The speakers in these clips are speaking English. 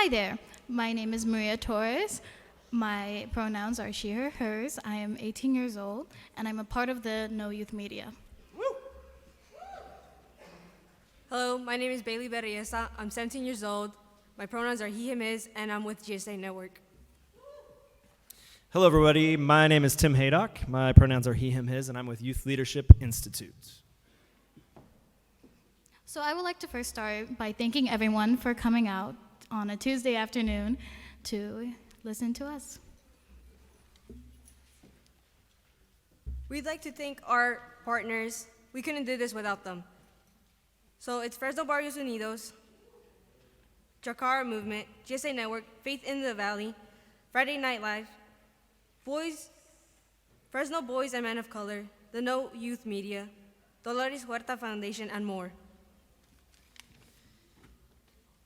Hi there, my name is Maria Torres. My pronouns are she, her, hers. I am 18 years old, and I'm a part of the No Youth Media. Hello, my name is Bailey Berriesa. I'm 17 years old. My pronouns are he, him, his, and I'm with GSA Network. Hello, everybody. My name is Tim Haydock. My pronouns are he, him, his, and I'm with Youth Leadership Institute. So I would like to first start by thanking everyone for coming out on a Tuesday afternoon to listen to us. We'd like to thank our partners. We couldn't do this without them. So it's Fresno Barrios Unidos, Jacara Movement, GSA Network, Faith in the Valley, Friday Night Live, Fresno Boys and Men of Color, the No Youth Media, Dolores Huerta Foundation, and more.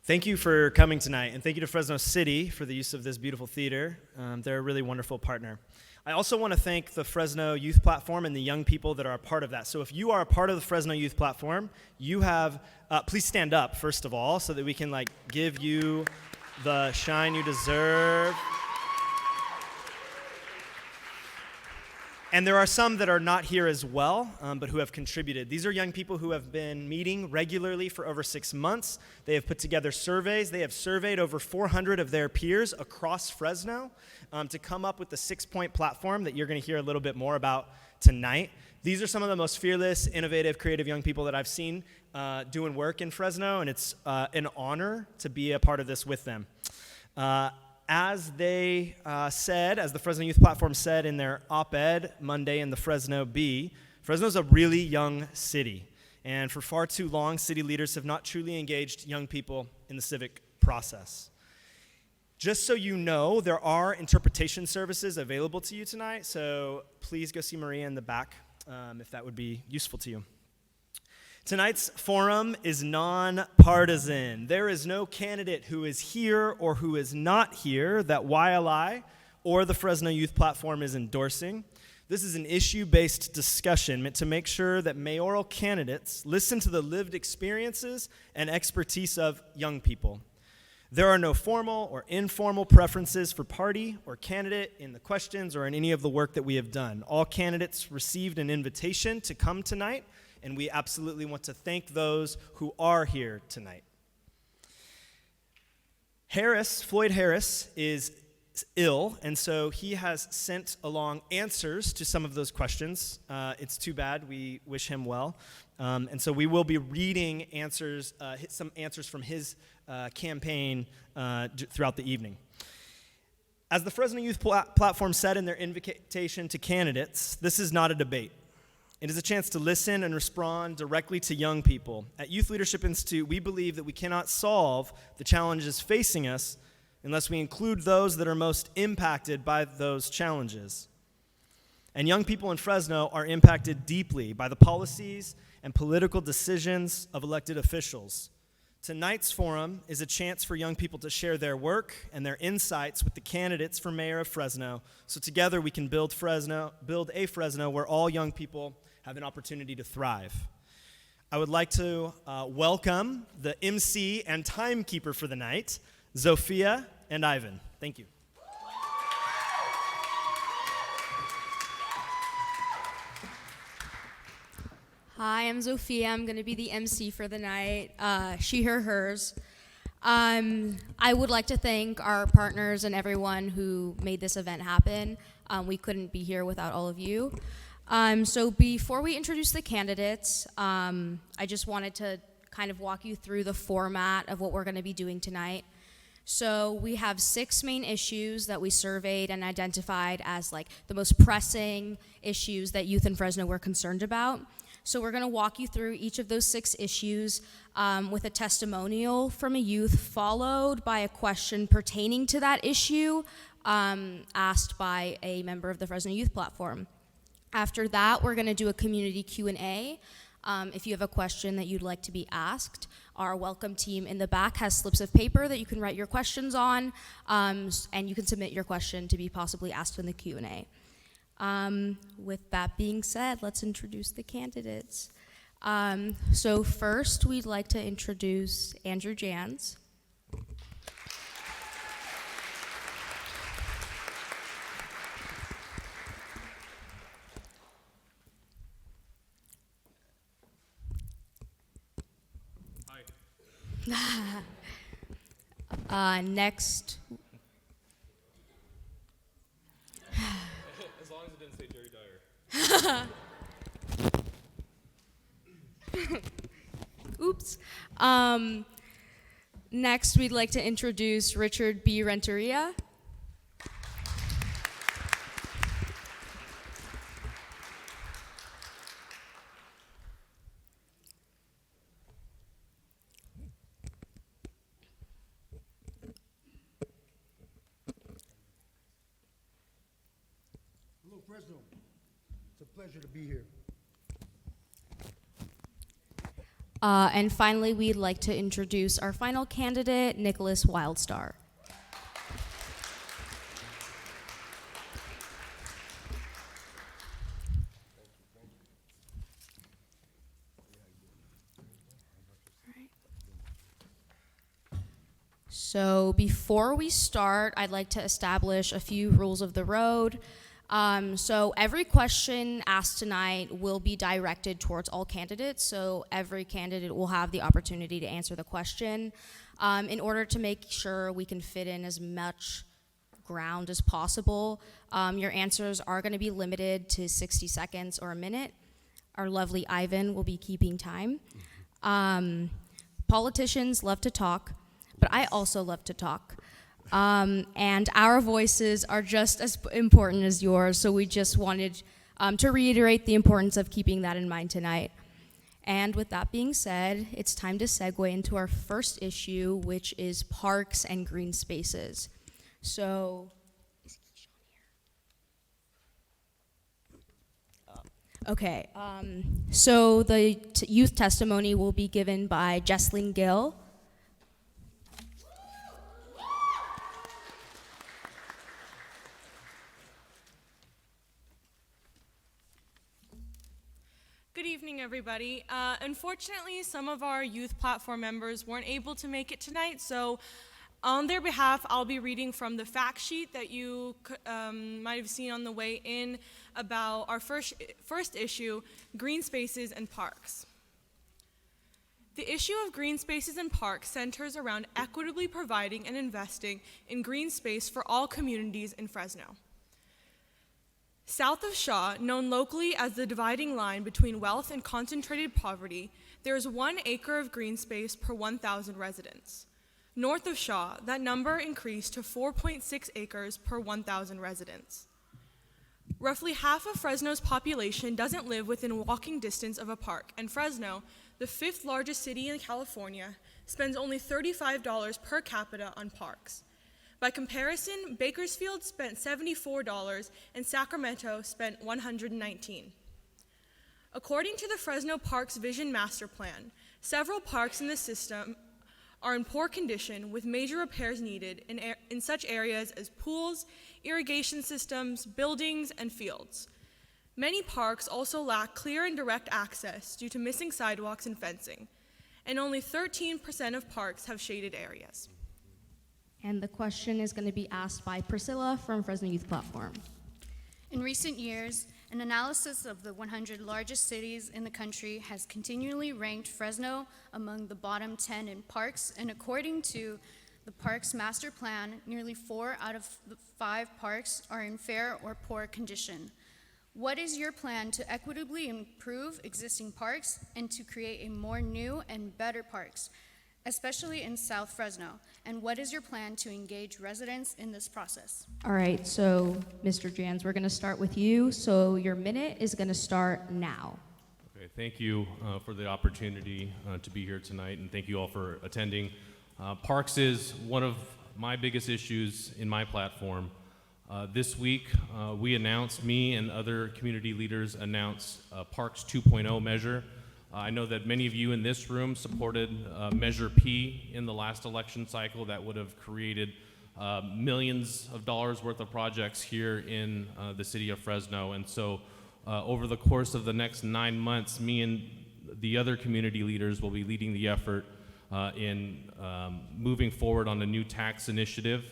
Thank you for coming tonight, and thank you to Fresno City for the use of this beautiful theater. They're a really wonderful partner. I also want to thank the Fresno Youth Platform and the young people that are a part of that. So if you are a part of the Fresno Youth Platform, you have, please stand up, first of all, so that we can give you the shine you deserve. And there are some that are not here as well, but who have contributed. These are young people who have been meeting regularly for over 6 months. They have put together surveys. They have surveyed over 400 of their peers across Fresno to come up with the 6-point platform that you're going to hear a little bit more about tonight. These are some of the most fearless, innovative, creative young people that I've seen doing work in Fresno, and it's an honor to be a part of this with them. As they said, as the Fresno Youth Platform said in their op-ed Monday in the Fresno Bee, Fresno's a really young city. And for far too long, city leaders have not truly engaged young people in the civic process. Just so you know, there are interpretation services available to you tonight, so please go see Maria in the back if that would be useful to you. Tonight's forum is nonpartisan. There is no candidate who is here or who is not here that YLI or the Fresno Youth Platform is endorsing. This is an issue-based discussion meant to make sure that mayoral candidates listen to the lived experiences and expertise of young people. There are no formal or informal preferences for party or candidate in the questions or in any of the work that we have done. All candidates received an invitation to come tonight, and we absolutely want to thank those who are here tonight. Floyd Harris, is ill, and so he has sent along answers to some of those questions. It's too bad. We wish him well. And so we will be reading answers, some answers from his campaign throughout the evening. As the Fresno Youth Platform said in their invitation to candidates, this is not a debate. It is a chance to listen and respond directly to young people. At Youth Leadership Institute, we believe that we cannot solve the challenges facing us unless we include those that are most impacted by those challenges. And young people in Fresno are impacted deeply by the policies and political decisions of elected officials. Tonight's forum is a chance for young people to share their work and their insights with the candidates for Mayor of Fresno, so together we can build a Fresno where all young people have an opportunity to thrive. I would like to welcome the MC and timekeeper for the night, Zofia and Ivan. Thank you. Hi, I'm Zofia. I'm going to be the MC for the night, she, her, hers. I would like to thank our partners and everyone who made this event happen. We couldn't be here without all of you. So before we introduce the candidates, I just wanted to kind of walk you through the format of what we're going to be doing tonight. So we have 6 main issues that we surveyed and identified as the most pressing issues that youth in Fresno were concerned about. So we're going to walk you through each of those 6 issues with a testimonial from a youth, followed by a question pertaining to that issue asked by a member of the Fresno Youth Platform. After that, we're going to do a community Q&A. If you have a question that you'd like to be asked, our welcome team in the back has slips of paper that you can write your questions on, and you can submit your question to be possibly asked in the Q&A. With that being said, let's introduce the candidates. So first, we'd like to introduce Andrew Jans. Next. As long as it didn't say Jerry Dyer. Oops. Next, we'd like to introduce Richard B. Renteria. Hello, Fresno. It's a pleasure to be here. And finally, we'd like to introduce our final candidate, Nickolas Wildstar. So before we start, I'd like to establish a few rules of the road. So every question asked tonight will be directed towards all candidates, so every candidate will have the opportunity to answer the question. In order to make sure we can fit in as much ground as possible, your answers are going to be limited to 60 seconds or a minute. Our lovely Ivan will be keeping time. Politicians love to talk, but I also love to talk. And our voices are just as important as yours, so we just wanted to reiterate the importance of keeping that in mind tonight. And with that being said, it's time to segue into our first issue, which is parks and green spaces. So, is Keyshawn here? Okay, so the youth testimony will be given by Jesslyn Gill. Good evening, everybody. Unfortunately, some of our youth platform members weren't able to make it tonight, so on their behalf, I'll be reading from the fact sheet that you might have seen on the way in about our first issue, green spaces and parks. The issue of green spaces and parks centers around equitably providing and investing in green space for all communities in Fresno. South of Shaw, known locally as the dividing line between wealth and concentrated poverty, there is 1 acre of green space per 1,000 residents. North of Shaw, that number increased to 4.6 acres per 1,000 residents. Roughly half of Fresno's population doesn't live within walking distance of a park, and Fresno, the 5th largest city in California, spends only $35 per capita on parks. By comparison, Bakersfield spent $74 and Sacramento spent $119. According to the Fresno Parks Vision Master Plan, several parks in the system are in poor condition with major repairs needed in such areas as pools, irrigation systems, buildings, and fields. Many parks also lack clear and direct access due to missing sidewalks and fencing, and only 13% of parks have shaded areas. And the question is going to be asked by Priscilla from Fresno Youth Platform. In recent years, an analysis of the 100 largest cities in the country has continually ranked Fresno among the bottom 10 in parks, and according to the Parks Master Plan, nearly 4 out of the 5 parks are in fair or poor condition. What is your plan to equitably improve existing parks and to create a more new and better parks, especially in South Fresno? And what is your plan to engage residents in this process? All right, so Mr. Jans, we're going to start with you. So your minute is going to start now. Okay, thank you for the opportunity to be here tonight, and thank you all for attending. Parks is one of my biggest issues in my platform. This week, me and other community leaders announced Parks 2.0 measure. I know that many of you in this room supported Measure P in the last election cycle that would have created millions of dollars worth of projects here in the city of Fresno. And so over the course of the next 9 months, me and the other community leaders will be leading the effort in moving forward on a new tax initiative.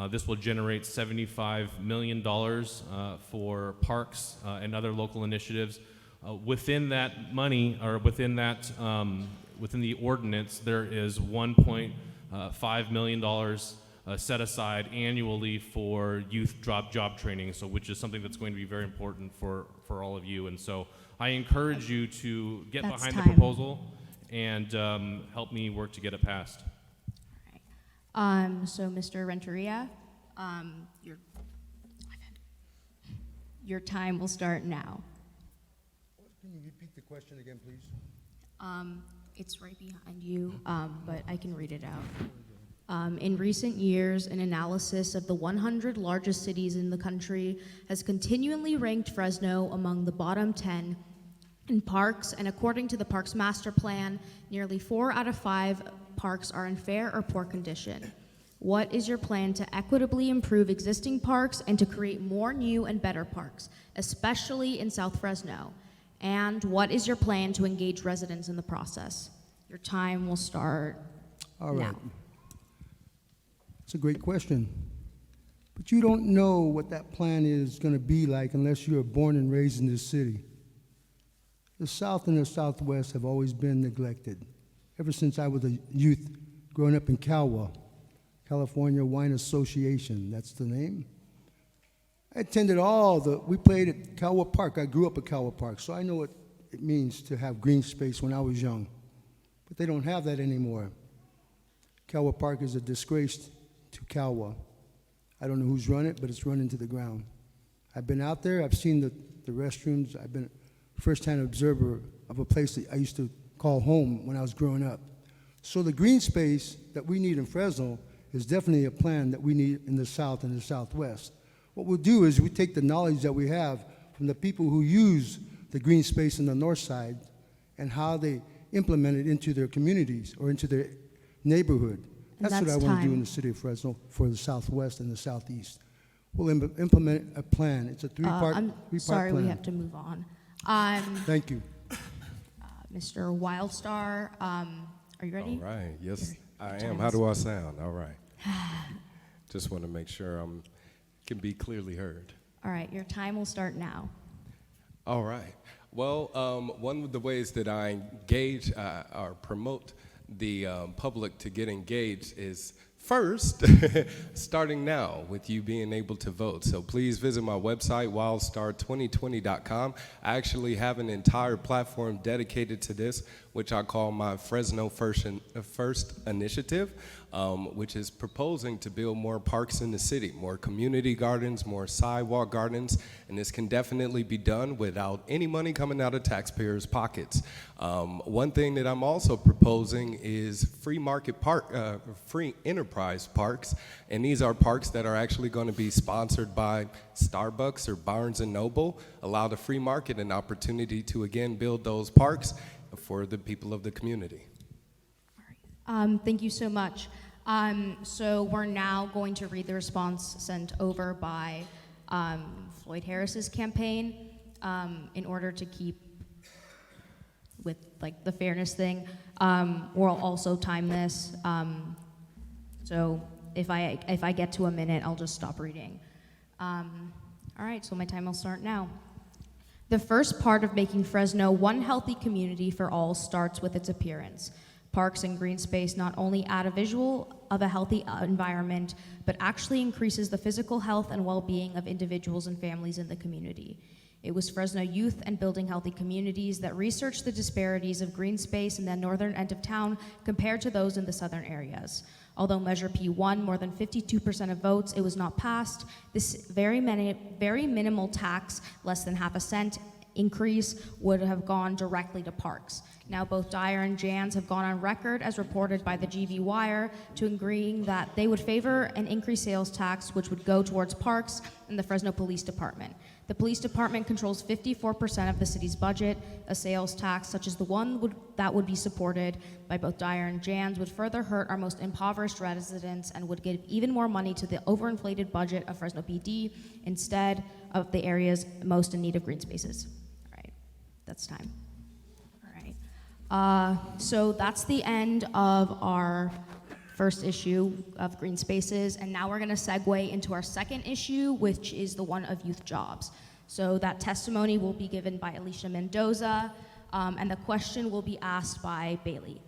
This will generate $75 million for parks and other local initiatives. Within that money, or within that within the ordinance, there is $1.5 million set aside annually for youth job training, so which is something that's going to be very important for all of you. And so I encourage you to get That's behind time. the proposal and help me work to get it passed. So Mr. Renteria, your time will start now. Can you repeat the question again, please? It's right behind you, but I can read it out. In recent years, an analysis of the 100 largest cities in the country has continually ranked Fresno among the bottom 10 in parks, and according to the Parks Master Plan, nearly 4 out of 5 parks are in fair or poor condition. What is your plan to equitably improve existing parks and to create more new and better parks, especially in South Fresno? And what is your plan to engage residents in the process? Your time will start All right. now. It's a great question. But you don't know what that plan is going to be like unless you are born and raised in this city. The South and the Southwest have always been neglected. Ever since I was a youth growing up in CAWA, California Wine Association, that's the name. I attended we played at CAWA Park. I grew up at CAWA Park, so I know what it means to have green space when I was young. But they don't have that anymore. CAWA Park is a disgrace to CAWA. I don't know who's run it, but it's run into the ground. I've been out there. I've seen the restrooms. I've been a first-hand observer of a place that I used to call home when I was growing up. So the green space that we need in Fresno is definitely a plan that we need in the South and the Southwest. What we'll do is we take the knowledge that we have from the people who use the green space in the north side and how they implement it into their communities or into their neighborhood. That's what I want to do in the city of Fresno for the Southwest and the Southeast. We'll implement a plan. It's a three-part I'm plan. sorry, we have to move on. Thank you. Mr. Wildstar, are you ready? All right. Yes, I time am. How is- do I sound? All right. Just want to make sure can be clearly heard. All right, your time will start now. All right. Well, one of the ways that I engage or promote the public to get engaged is first, starting now with you being able to vote. So please visit my website, wildstar2020.com. I actually have an entire platform dedicated to this, which I call my Fresno First Initiative, which is proposing to build more parks in the city, more community gardens, more sidewalk gardens, and this can definitely be done without any money coming out of taxpayers' pockets. One thing that I'm also proposing is free enterprise parks, and these are parks that are actually going to be sponsored by Starbucks or Barnes & Noble, allow the free market an opportunity to again build those parks for the people of the community. Thank you so much. So we're now going to read the response sent over by Floyd Harris's campaign in order to keep with like the fairness thing. We'll also time this. So if I get to a minute, I'll just stop reading. All right, so my time will start now. The first part of making Fresno one healthy community for all starts with its appearance. Parks and green space not only add a visual of a healthy environment, but actually increases the physical health and well-being of individuals and families in the community. It was Fresno youth and building healthy communities that researched the disparities of green space in the northern end of town compared to those in the southern areas. Although Measure P won more than 52% of votes, it was not passed. This very minimal tax, less than half a cent increase, would have gone directly to parks. Now both Dyer and Jans have gone on record, as reported by the GV Wire, to agreeing that they would favor an increased sales tax which would go towards parks and the Fresno Police Department. The police department controls 54% of the city's budget. A sales tax such as the one that would be supported by both Dyer and Jans would further hurt our most impoverished residents and would give even more money to the overinflated budget of Fresno PD instead of the areas most in need of green spaces. All right, that's time. All right. So that's the end of our first issue of green spaces, and now we're going to segue into our second issue, which is the one of youth jobs. So that testimony will be given by Alicia Mendoza, and the question will be asked by Bailey.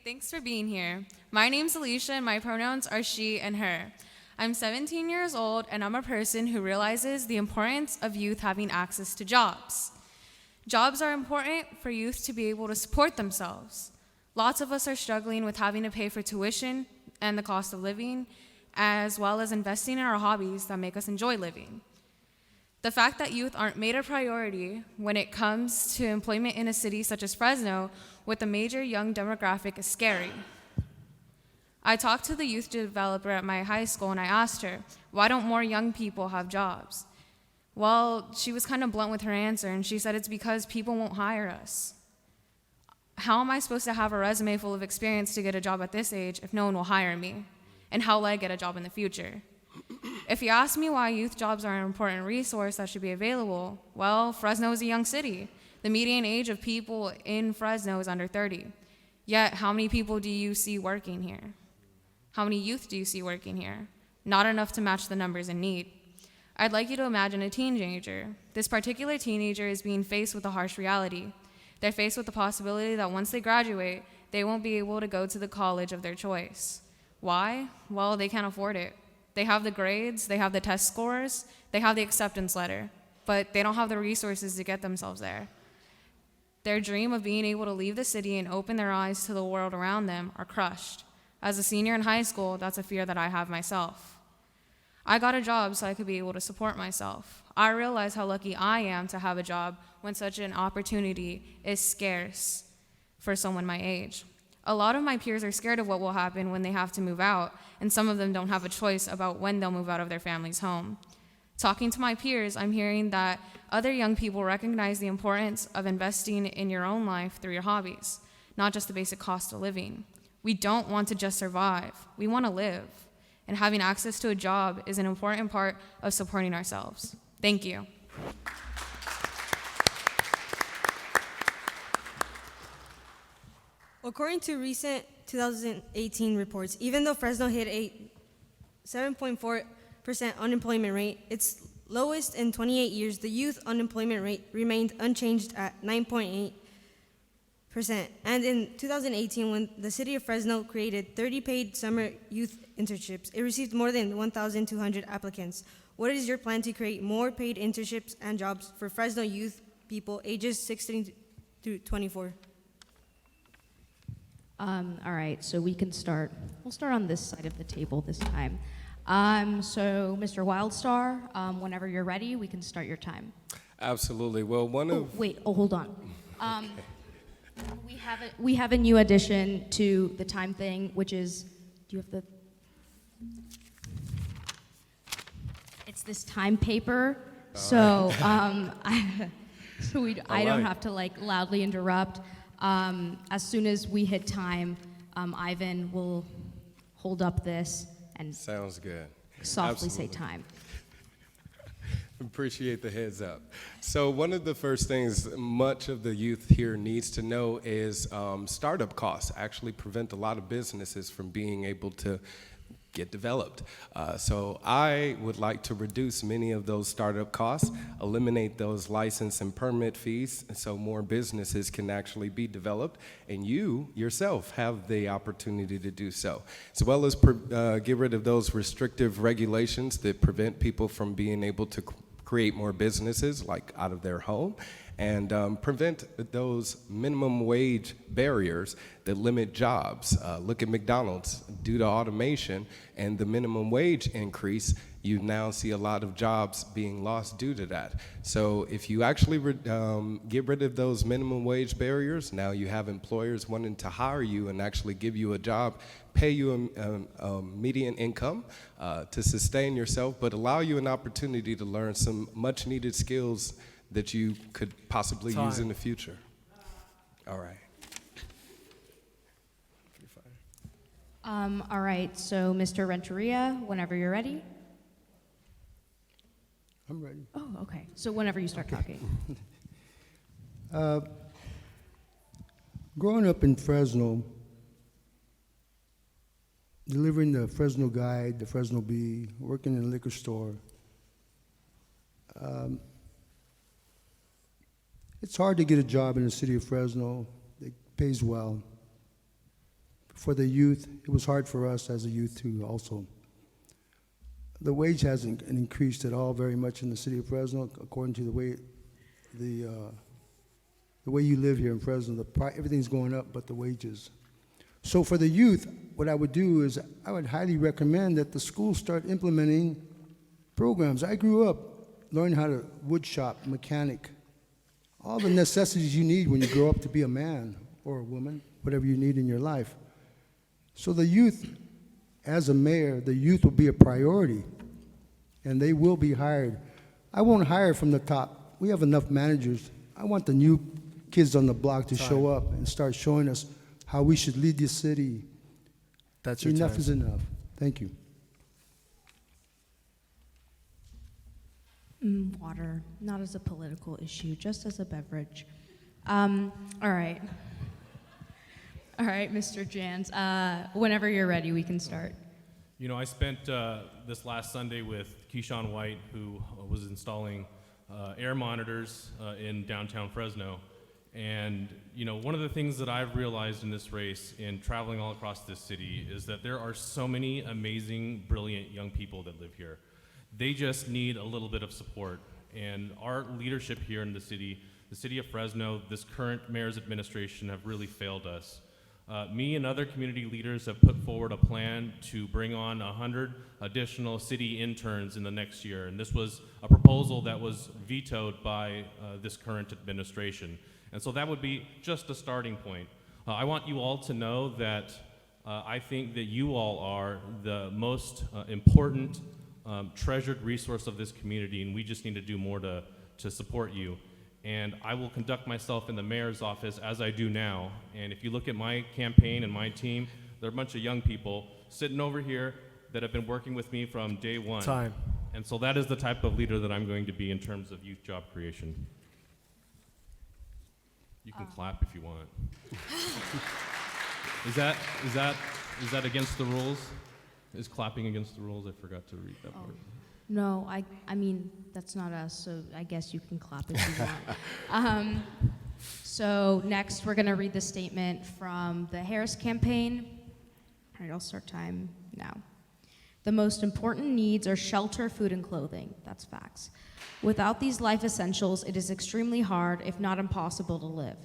Thanks for being here. My name's Alicia and my pronouns are she and her. I'm 17 years old and I'm a person who realizes the importance of youth having access to jobs. Jobs are important for youth to be able to support themselves. Lots of us are struggling with having to pay for tuition and the cost of living, as well as investing in our hobbies that make us enjoy living. The fact that youth aren't made a priority when it comes to employment in a city such as Fresno with a major young demographic is scary. I talked to the youth developer at my high school and I asked her, why don't more young people have jobs? Well, she was kind of blunt with her answer and she said it's because people won't hire us. How am I supposed to have a resume full of experience to get a job at this age if no one will hire me? And how will I get a job in the future? If you ask me why youth jobs are an important resource that should be available, well, Fresno is a young city. The median age of people in Fresno is under 30. Yet, how many people do you see working here? How many youth do you see working here? Not enough to match the numbers in need. I'd like you to imagine a teenager. This particular teenager is being faced with a harsh reality. They're faced with the possibility that once they graduate, they won't be able to go to the college of their choice. Why? Well, they can't afford it. They have the grades, they have the test scores, they have the acceptance letter, but they don't have the resources to get themselves there. Their dream of being able to leave the city and open their eyes to the world around them are crushed. As a senior in high school, that's a fear that I have myself. I got a job so I could be able to support myself. I realize how lucky I am to have a job when such an opportunity is scarce for someone my age. A lot of my peers are scared of what will happen when they have to move out, and some of them don't have a choice about when they'll move out of their family's home. Talking to my peers, I'm hearing that other young people recognize the importance of investing in your own life through your hobbies, not just the basic cost of living. We don't want to just survive, we want to live. And having access to a job is an important part of supporting ourselves. Thank you. According to recent 2018 reports, even though Fresno hit a 7.4% unemployment rate, its lowest in 28 years, the youth unemployment rate remained unchanged at 9.8%. And in 2018, when the city of Fresno created 30 paid summer youth internships, it received more than 1,200 applicants. What is your plan to create more paid internships and jobs for Fresno youth people ages 16 to 24? All right, so we can start. We'll start on this side of the table this time. So, Mr. Wildstar, whenever you're ready, we can start your time. Absolutely. Well, Hold on. We have a new addition to the time thing, which is, do you have the? It's this time paper. So, I don't have to like loudly interrupt. As soon as we hit time, Ivan will hold up this and sounds good. Softly Absolutely. say time. Appreciate the heads up. So one of the first things much of the youth here needs to know is startup costs actually prevent a lot of businesses from being able to get developed. So I would like to reduce many of those startup costs, eliminate those license and permit fees so more businesses can actually be developed and you yourself have the opportunity to do so. As well as get rid of those restrictive regulations that prevent people from being able to create more businesses like out of their home and prevent those minimum wage barriers that limit jobs. Look at McDonald's. Due to automation and the minimum wage increase, you now see a lot of jobs being lost due to that. So if you actually get rid of those minimum wage barriers, now you have employers wanting to hire you and actually give you a job, pay you a median income to sustain yourself, but allow you an opportunity to learn some much needed skills that you could possibly use in the future. All right. All right, so Mr. Renteria, whenever you're ready. I'm ready. Oh, okay. So whenever you start talking. Growing up in Fresno, delivering the Fresno Guide, the Fresno Bee, working in a liquor store, it's hard to get a job in the city of Fresno. It pays well. for the youth. It was hard for us as a youth too also. The wage hasn't increased at all very much in the city of Fresno, according to the way you live here in Fresno. Everything's going up but the wages. So for the youth, what I would do is I would highly recommend that the schools start implementing programs. I grew up learning how to wood shop, mechanic, all the necessities you need when you grow up to be a man or a woman, whatever you need in your life. So the youth, as a mayor, the youth will be a priority, and they will be hired. I won't hire from the top. We have enough managers. I want the new kids on the block to show up and start showing us how we should lead this city. That's your Enough time. is enough. Thank you. Water, not as a political issue, just as a beverage. All right. All right, Mr. Jans, whenever you're ready, we can start. You know, I spent this last Sunday with Keyshawn White, who was installing air monitors in downtown Fresno. And, you know, one of the things that I've realized in this race in traveling all across this city is that there are so many amazing, brilliant young people that live here. They just need a little bit of support. And our leadership here in the city of Fresno, this current mayor's administration have really failed us. Me and other community leaders have put forward a plan to bring on 100 additional city interns in the next year. And this was a proposal that was vetoed by this current administration. And so that would be just a starting point. I want you all to know that I think that you all are the most important, treasured resource of this community, and we just need to do more to support you. And I will conduct myself in the mayor's office as I do now. And if you look at my campaign and my team, there are a bunch of young people sitting over here that have been working with me from day one. Time. And so that is the type of leader that I'm going to be in terms of youth job creation. You can clap if you want. Is that against the rules? Is clapping against the rules? I forgot to read that part. No, I mean, that's not us, so I guess you can clap if you want. So next, we're going to read the statement from the Harris campaign. All right, I'll start time now. The most important needs are shelter, food, and clothing. That's facts. Without these life essentials, it is extremely hard, if not impossible, to live.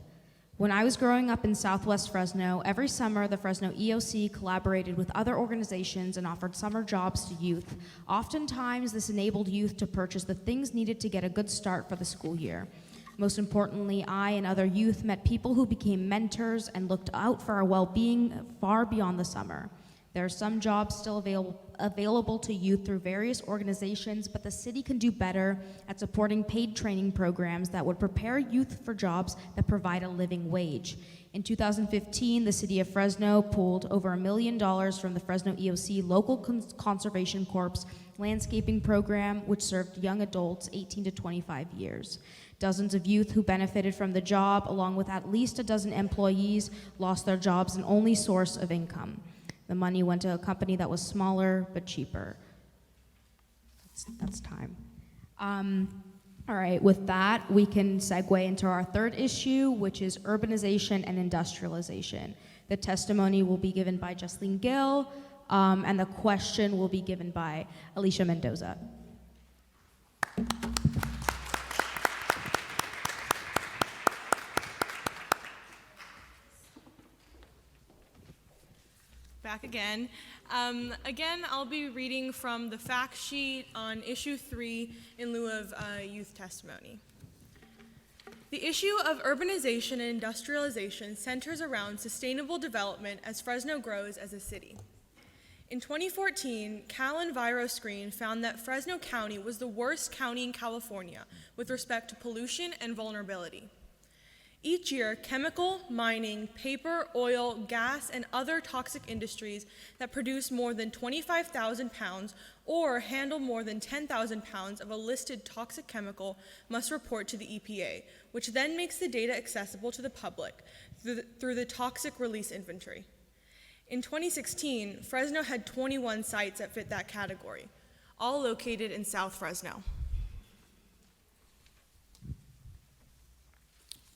When I was growing up in Southwest Fresno, every summer the Fresno EOC collaborated with other organizations and offered summer jobs to youth. Oftentimes, this enabled youth to purchase the things needed to get a good start for the school year. Most importantly, I and other youth met people who became mentors and looked out for our well-being far beyond the summer. There are some jobs still available to youth through various organizations, but the city can do better at supporting paid training programs that would prepare youth for jobs that provide a living wage. In 2015, the city of Fresno pulled over $1 million from the Fresno EOC Local Conservation Corps landscaping program, which served young adults 18 to 25 years. Dozens of youth who benefited from the job, along with at least a dozen employees, lost their jobs and only source of income. The money went to a company that was smaller but cheaper. That's time. All right, with that, we can segue into our third issue, which is urbanization and industrialization. The testimony will be given by Jocelyn Gill, and the question will be given by Alicia Mendoza. Back again. Again, I'll be reading from the fact sheet on issue 3 in lieu of youth testimony. The issue of urbanization and industrialization centers around sustainable development as Fresno grows as a city. In 2014, Cal EnviroScreen found that Fresno County was the worst county in California with respect to pollution and vulnerability. Each year, chemical, mining, paper, oil, gas, and other toxic industries that produce more than 25,000 pounds or handle more than 10,000 pounds of a listed toxic chemical must report to the EPA, which then makes the data accessible to the public through the toxic release inventory. In 2016, Fresno had 21 sites that fit that category, all located in South Fresno.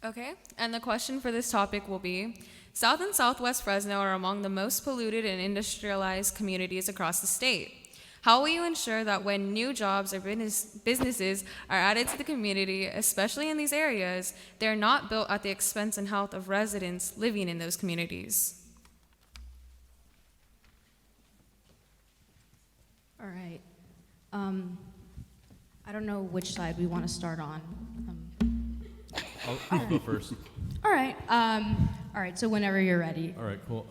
Okay, and the question for this topic will be, South and Southwest Fresno are among the most polluted and industrialized communities across the state. How will you ensure that when new jobs or businesses are added to the community, especially in these areas, they're not built at the expense and health of residents living in those communities? All right. I don't know which side we want to start on. I'll go first. All right. All right. So whenever you're ready. All right, cool.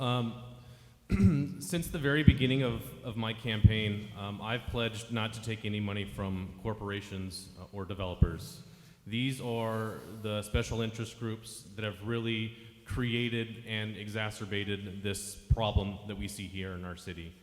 Since the very beginning of my campaign, I've pledged not to take any money from corporations or developers. These are the special interest groups that have really created and exacerbated this problem that we see here in our city.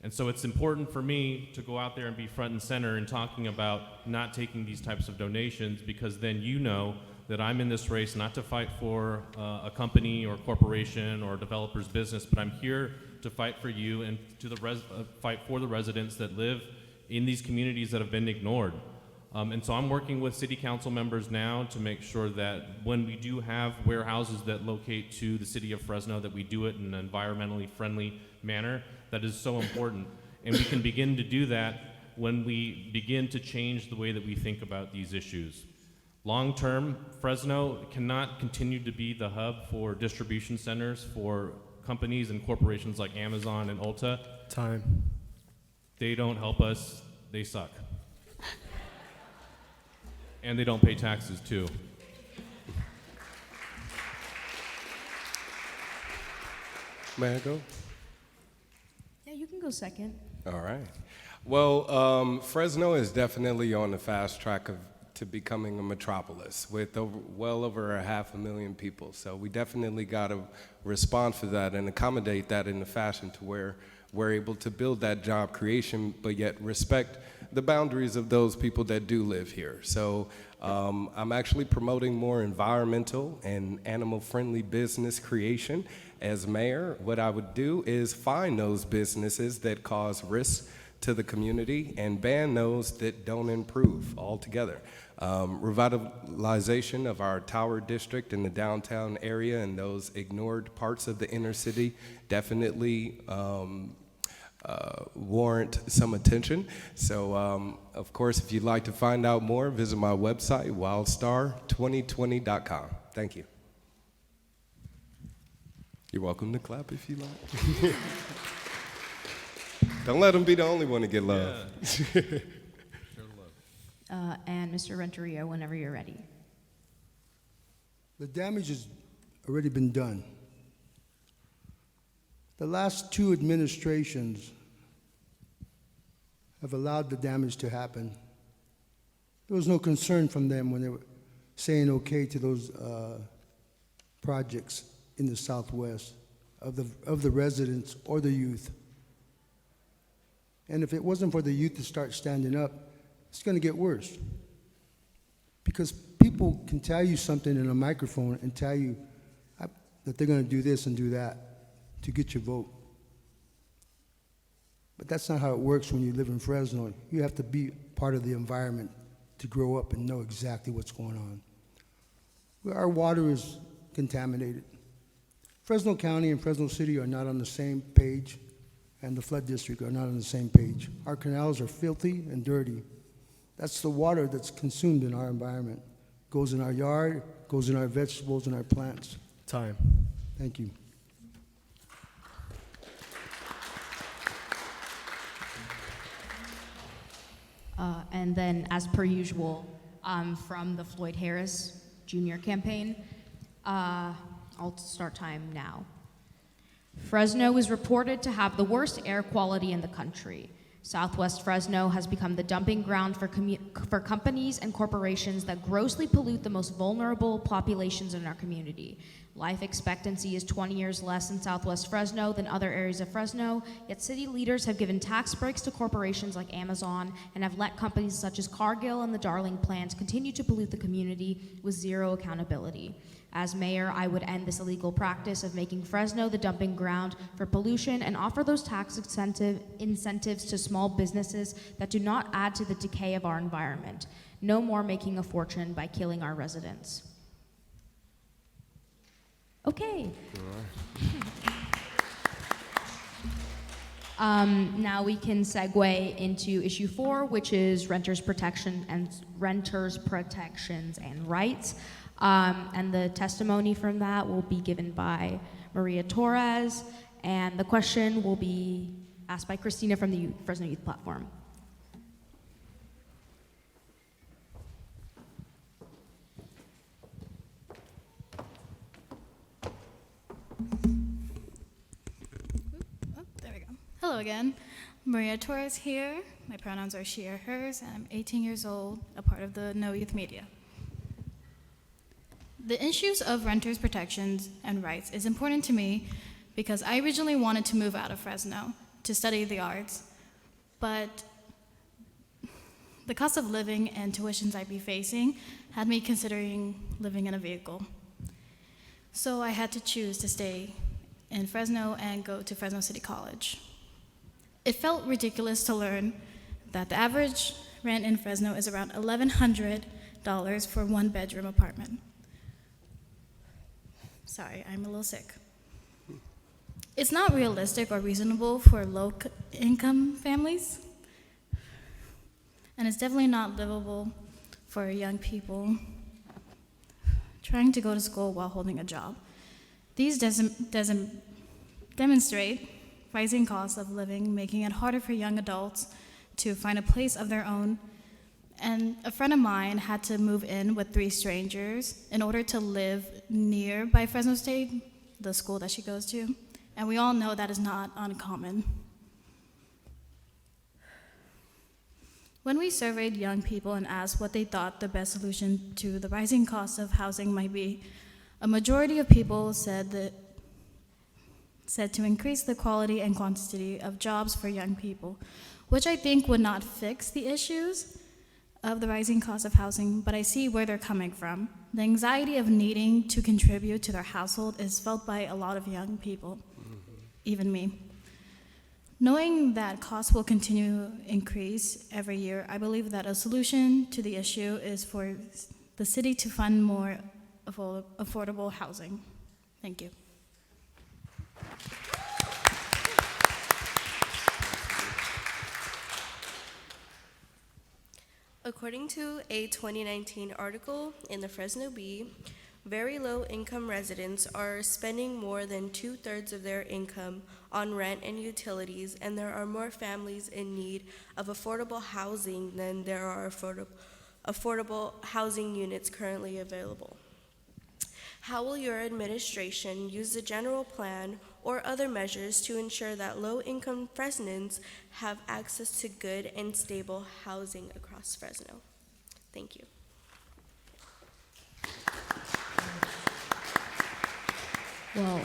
And so it's important for me to go out there and be front and center in talking about not taking these types of donations, because then you know that I'm in this race not to fight for a company or corporation or a developer's business, but I'm here to fight for you and to fight for the residents that live in these communities that have been ignored. And so I'm working with city council members now to make sure that when we do have warehouses that locate to the city of Fresno, that we do it in an environmentally friendly manner. That is so important. And we can begin to do that when we begin to change the way that we think about these issues. Long term, Fresno cannot continue to be the hub for distribution centers for companies and corporations like Amazon and Ulta. Time. They don't help us, they suck. And they don't pay taxes too. May I go? Yeah, you can go second. All right. Well, Fresno is definitely on the fast track to becoming a metropolis with well over 500,000 people. So we definitely got to respond for that and accommodate that in a fashion to where we're able to build that job creation, but yet respect the boundaries of those people that do live here. So I'm actually promoting more environmental and animal-friendly business creation. As mayor, what I would do is find those businesses that cause risks to the community and ban those that don't improve altogether. Revitalization of our Tower District in the downtown area and those ignored parts of the inner city definitely warrant some attention. So, of course, if you'd like to find out more, visit my website, wildstar2020.com. Thank you. You're welcome to clap if you like. Don't let them be the only one to get love. Yeah. And Mr. Renteria, whenever you're ready. The damage has already been done. The last two administrations have allowed the damage to happen. There was no concern from them when they were saying okay to those projects in the Southwest of the residents or the youth. And if it wasn't for the youth to start standing up, it's going to get worse. Because people can tell you something in a microphone and tell you that they're going to do this and do that to get your vote. But that's not how it works when you live in Fresno. You have to be part of the environment to grow up and know exactly what's going on. Our water is contaminated. Fresno County and Fresno City are not on the same page, and the flood district are not on the same page. Our canals are filthy and dirty. That's the water that's consumed in our environment. Goes in our yard, goes in our vegetables and our plants. Time. Thank you. And then, as per usual, from the Floyd Harris Jr. campaign, I'll start time now. Fresno is reported to have the worst air quality in the country. Southwest Fresno has become the dumping ground for companies and corporations that grossly pollute the most vulnerable populations in our community. Life expectancy is 20 years less in Southwest Fresno than other areas of Fresno, yet city leaders have given tax breaks to corporations like Amazon and have let companies such as Cargill and the Darling plant continue to pollute the community with zero accountability. As mayor, I would end this illegal practice of making Fresno the dumping ground for pollution and offer those tax incentives to small businesses that do not add to the decay of our environment. No more making a fortune by killing our residents. Okay. Now we can segue into issue 4, which is renters' protections and rights. And the testimony from that will be given by Maria Torres, and the question will be asked by Christina from the Fresno Youth Platform. Oh, there we go. Hello again. Maria Torres here. My pronouns are she or hers, and I'm 18 years old, a part of the No Youth Media. The issues of renters' protections and rights is important to me because I originally wanted to move out of Fresno to study the arts, but the cost of living and tuitions I'd be facing had me considering living in a vehicle. So I had to choose to stay in Fresno and go to Fresno City College. It felt ridiculous to learn that the average rent in Fresno is around $1,100 for a one-bedroom apartment. Sorry, I'm a little sick. It's not realistic or reasonable for low-income families, and it's definitely not livable for young people trying to go to school while holding a job. These demonstrate rising costs of living, making it harder for young adults to find a place of their own. And a friend of mine had to move in with 3 strangers in order to live nearby Fresno State, the school that she goes to. And we all know that is not uncommon. When we surveyed young people and asked what they thought the best solution to the rising cost of housing might be, a majority of people said to increase the quality and quantity of jobs for young people, which I think would not fix the issues of the rising cost of housing, but I see where they're coming from. The anxiety of needing to contribute to their household is felt by a lot of young people, even me. Knowing that costs will continue to increase every year, I believe that a solution to the issue is for the city to fund more affordable housing. Thank you. According to a 2019 article in the Fresno Bee, very low-income residents are spending more than 2/3 of their income on rent and utilities, and there are more families in need of affordable housing than there are affordable housing units currently available. How will your administration use the general plan or other measures to ensure that low-income Fresnans have access to good and stable housing across Fresno? Thank you. Well,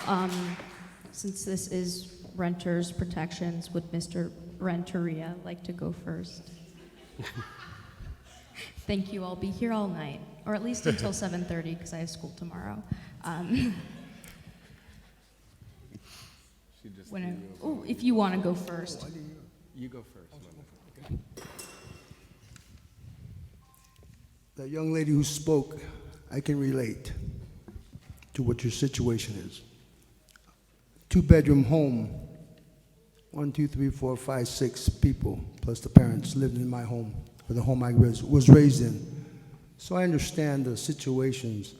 since this is renters' protections, would Mr. Renteria like to go first? Thank you. I'll be here all night, or at least until 7:30, because I have school tomorrow. If you want to go first. You go first. That young lady who spoke, I can relate to what your situation is. 2-bedroom home, 1, 2, 3, 4, 5, 6 people, plus the parents lived in my home, or the home I was raised in. So I understand the situations.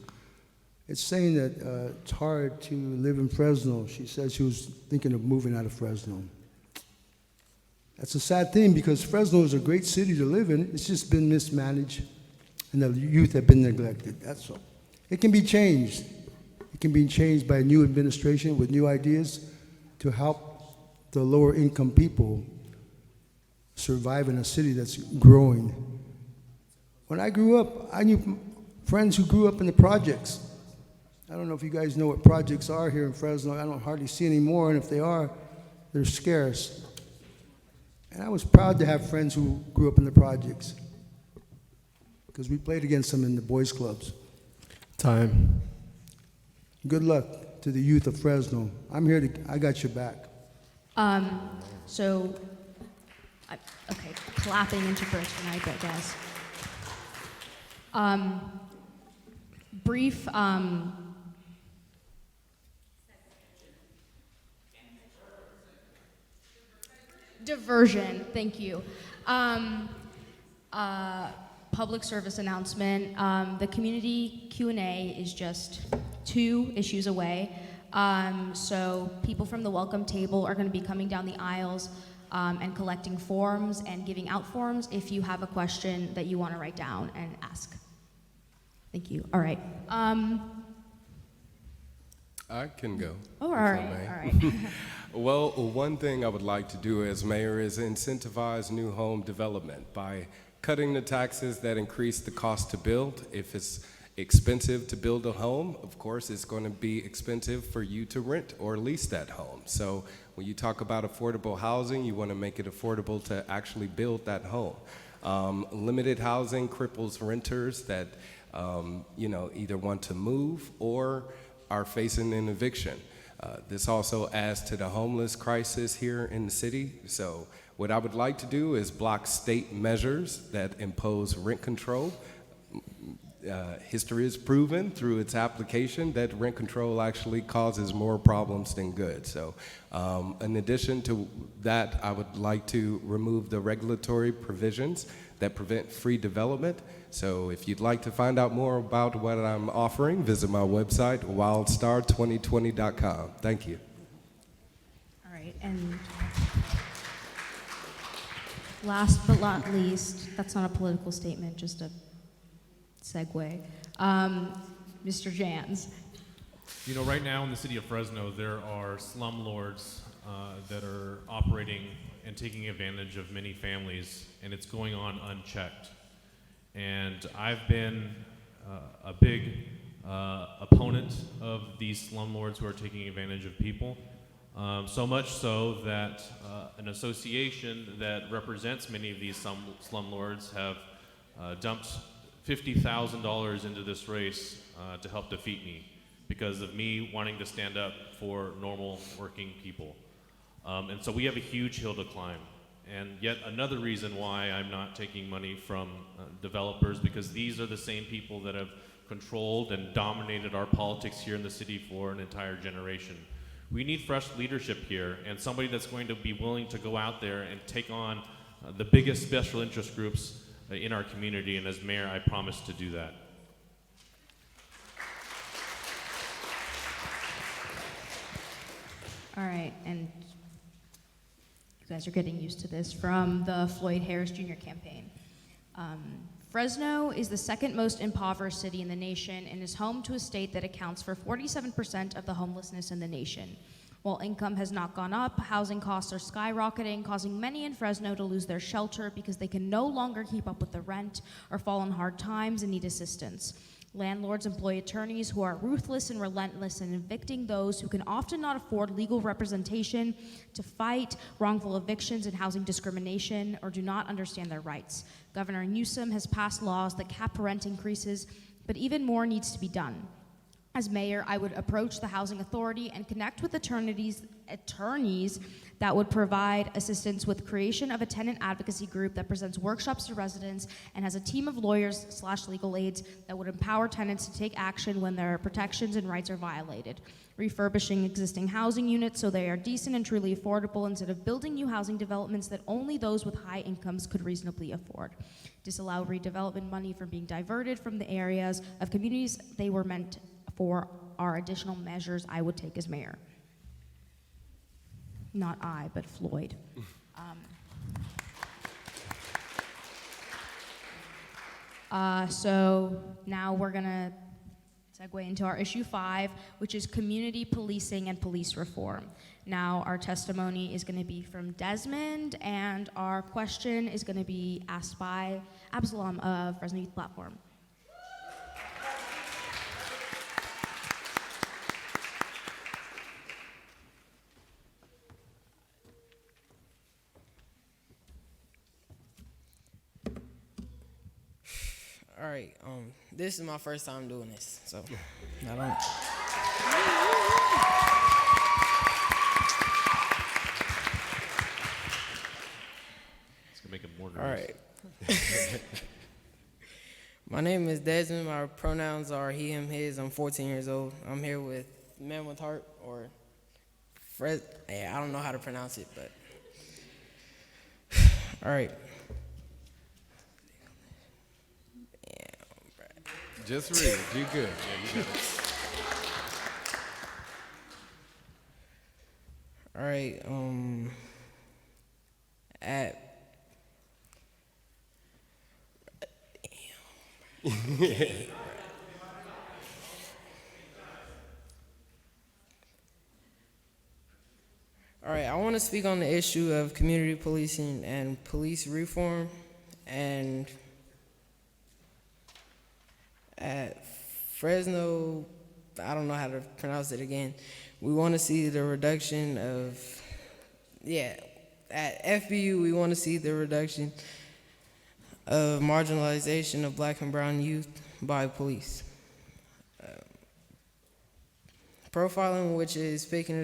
It's saying that it's hard to live in Fresno. She said she was thinking of moving out of Fresno. That's a sad thing because Fresno is a great city to live in. It's just been mismanaged and the youth have been neglected, that's all. It can be changed. It can be changed by a new administration with new ideas to help the lower income people survive in a city that's growing. When I grew up, I knew friends who grew up in the projects. I don't know if you guys know what projects are here in Fresno. I don't hardly see any more, and if they are, they're scarce. And I was proud to have friends who grew up in the projects because we played against them in the boys' clubs. Time. Good luck to the youth of Fresno. I'm here to, I got your back. Okay, clapping into first tonight, I guess. Brief Diversion, thank you. Public service announcement. The community Q&A is just 2 issues away. So people from the welcome table are going to be coming down the aisles and collecting forms and giving out forms if you have a question that you want to write down and ask. Thank you. All right. I can go. Oh, all if I right. may. All right. Well, one thing I would like to do as mayor is incentivize new home development by cutting the taxes that increase the cost to build. If it's expensive to build a home, of course, it's going to be expensive for you to rent or lease that home. So when you talk about affordable housing, you want to make it affordable to actually build that home. Limited housing cripples renters that either want to move or are facing an eviction. This also adds to the homeless crisis here in the city. So what I would like to do is block state measures that impose rent control. History has proven through its application that rent control actually causes more problems than good. So in addition to that, I would like to remove the regulatory provisions that prevent free development. So if you'd like to find out more about what I'm offering, visit my website, wildstar2020.com. Thank you. All right, and last but not least, that's not a political statement, just a segue. Mr. Jans. You know, right now in the city of Fresno, there are slumlords that are operating and taking advantage of many families, and it's going on unchecked. And I've been a big opponent of these slumlords who are taking advantage of people. So much so that an association that represents many of these slumlords have dumped $50,000 into this race to help defeat me because of me wanting to stand up for normal working people. And so we have a huge hill to climb. And yet another reason why I'm not taking money from developers, because these are the same people that have controlled and dominated our politics here in the city for an entire generation. We need fresh leadership here and somebody that's going to be willing to go out there and take on the biggest special interest groups in our community. And as mayor, I promise to do that. All right, and you guys are getting used to this from the Floyd Harris Jr. campaign. Fresno is the second most impoverished city in the nation and is home to a state that accounts for 47% of the homelessness in the nation. While income has not gone up, housing costs are skyrocketing, causing many in Fresno to lose their shelter because they can no longer keep up with the rent or fall on hard times and need assistance. Landlords employ attorneys who are ruthless and relentless in evicting those who can often not afford legal representation to fight wrongful evictions and housing discrimination or do not understand their rights. Governor Newsom has passed laws that cap rent increases, but even more needs to be done. As mayor, I would approach the Housing Authority and connect with attorneys that would provide assistance with creation of a tenant advocacy group that presents workshops to residents and has a team of lawyers/legal aides that would empower tenants to take action when their protections and rights are violated. Refurbishing existing housing units so they are decent and truly affordable instead of building new housing developments that only those with high incomes could reasonably afford. Disallow redevelopment money from being diverted from the areas of communities they were meant for are additional measures I would take as mayor. Not I, but Floyd. So now we're gonna segue into our issue 5, which is community policing and police reform. Now our testimony is gonna be from Desmond, and our question is gonna be asked by Absalom of Fresno Youth Platform. All right, this is my first time doing this, so I don't. It's gonna make it more nervous. All right. My name is Desmond. My pronouns are he, him, his. I'm 14 years old. I'm here with Man with Heart, or I don't know how to pronounce it, but All right. Just read it. You good. Yeah, you got it. All right. At All right, I want to speak on the issue of community policing and police reform. And at Fresno, I don't know how to pronounce it again, we want to see the reduction of, at FBU, we want to see the reduction of marginalization of black and brown youth by police. Profiling, which is picking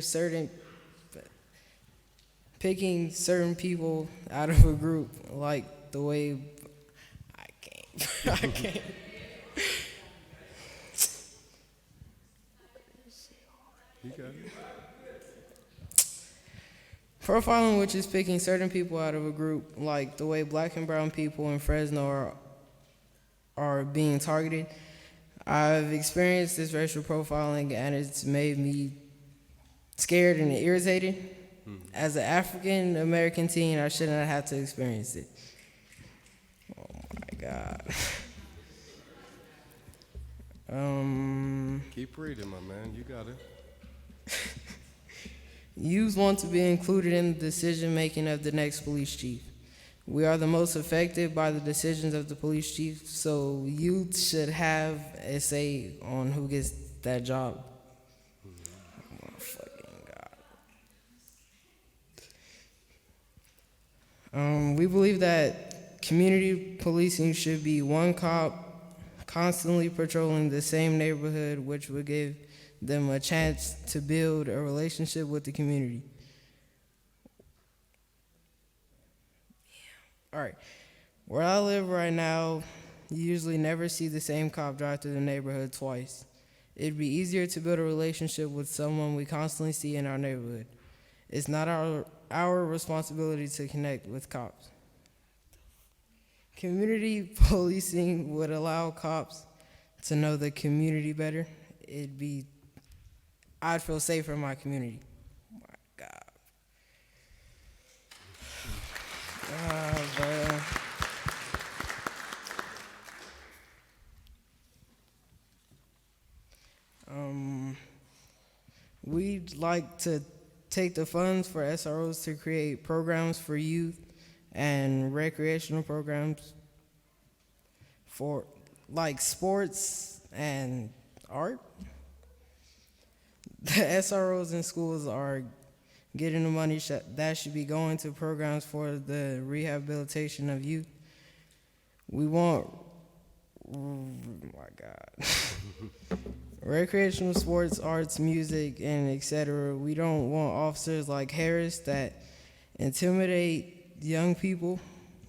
certain people out of a group, like the way I can't. You got it. Profiling, which is picking certain people out of a group, like the way black and brown people in Fresno are being targeted. I've experienced this racial profiling, and it's made me scared and irritated. As an African American teen, I shouldn't have had to experience it. Oh my God. Keep reading, my man. You got it. Youth want to be included in the decision making of the next police chief. We are the most affected by the decisions of the police chief, so youth should have a say on who gets that job. Oh my fucking God. We believe that community policing should be one cop constantly patrolling the same neighborhood, which would give them a chance to build a relationship with the community. All right, where I live right now, you usually never see the same cop drive through the neighborhood twice. It'd be easier to build a relationship with someone we constantly see in our neighborhood. It's not our responsibility to connect with cops. Community policing would allow cops to know the community better. I'd feel safer in my community. Oh my God. Bro. We'd like to take the funds for SROs to create programs for youth and recreational programs for like sports and art. The SROs in schools are getting the money that should be going to programs for the rehabilitation of youth. We want, oh my God, recreational sports, arts, music, and etc. We don't want officers like Harris that intimidate young people.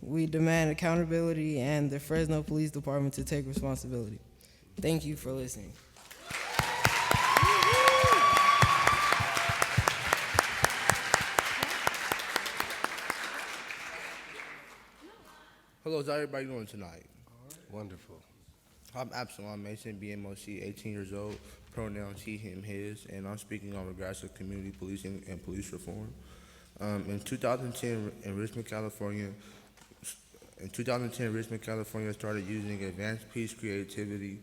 We demand accountability and the Fresno Police Department to take responsibility. Thank you for listening. Hello, how's everybody doing tonight? Wonderful. I'm Absalom Mason, BMOC, 18 years old, pronouns he, him, his, and I'm speaking on regards to community policing and police reform. In 2010, Richmond, California started using advanced peace creatively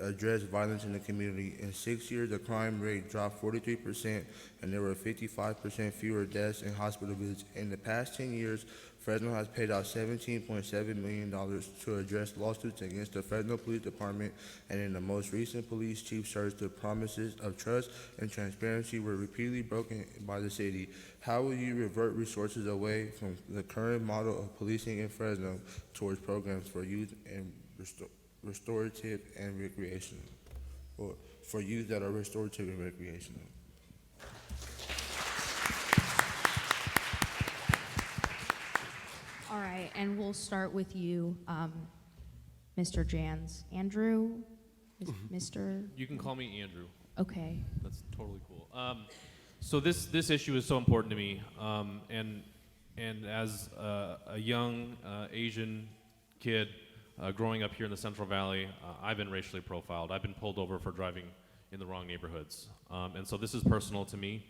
address violence in the community. In 6 years, the crime rate dropped 43%, and there were 55% fewer deaths and hospital visits. In the past 10 years, Fresno has paid out $17.7 million to address lawsuits against the Fresno Police Department, and in the most recent police chief search, the promises of trust and transparency were repeatedly broken by the city. How will you revert resources away from the current model of policing in Fresno towards programs for youth and restorative and recreational, or for youth that are restorative and recreational? All right, and we'll start with you, Mr. Jans. Andrew? Mr.? You can call me Andrew. Okay. That's totally cool. So this issue is so important to me, and And as a young Asian kid growing up here in the Central Valley, I've been racially profiled. I've been pulled over for driving in the wrong neighborhoods. And so this is personal to me.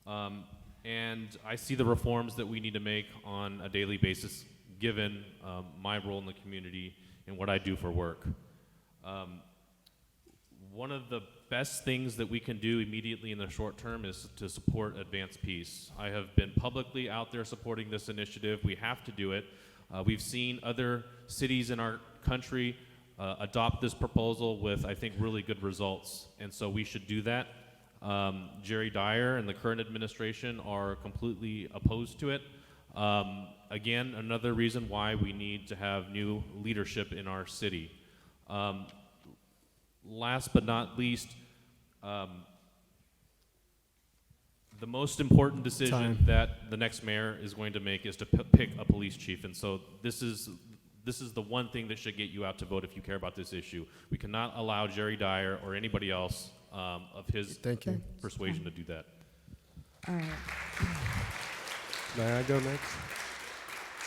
And I see the reforms that we need to make on a daily basis, given my role in the community and what I do for work. One of the best things that we can do immediately in the short term is to support advanced peace. I have been publicly out there supporting this initiative. We have to do it. We've seen other cities in our country adopt this proposal with, I think, really good results. And so we should do that. Jerry Dyer and the current administration are completely opposed to it. Again, another reason why we need to have new leadership in our city. Last but not least, the most important decision that the next mayor is going to make is to pick a police chief. And so this is the one thing that should get you out to vote if you care about this issue. We cannot allow Jerry Dyer or anybody else of his persuasion to do that. All right. May I go next?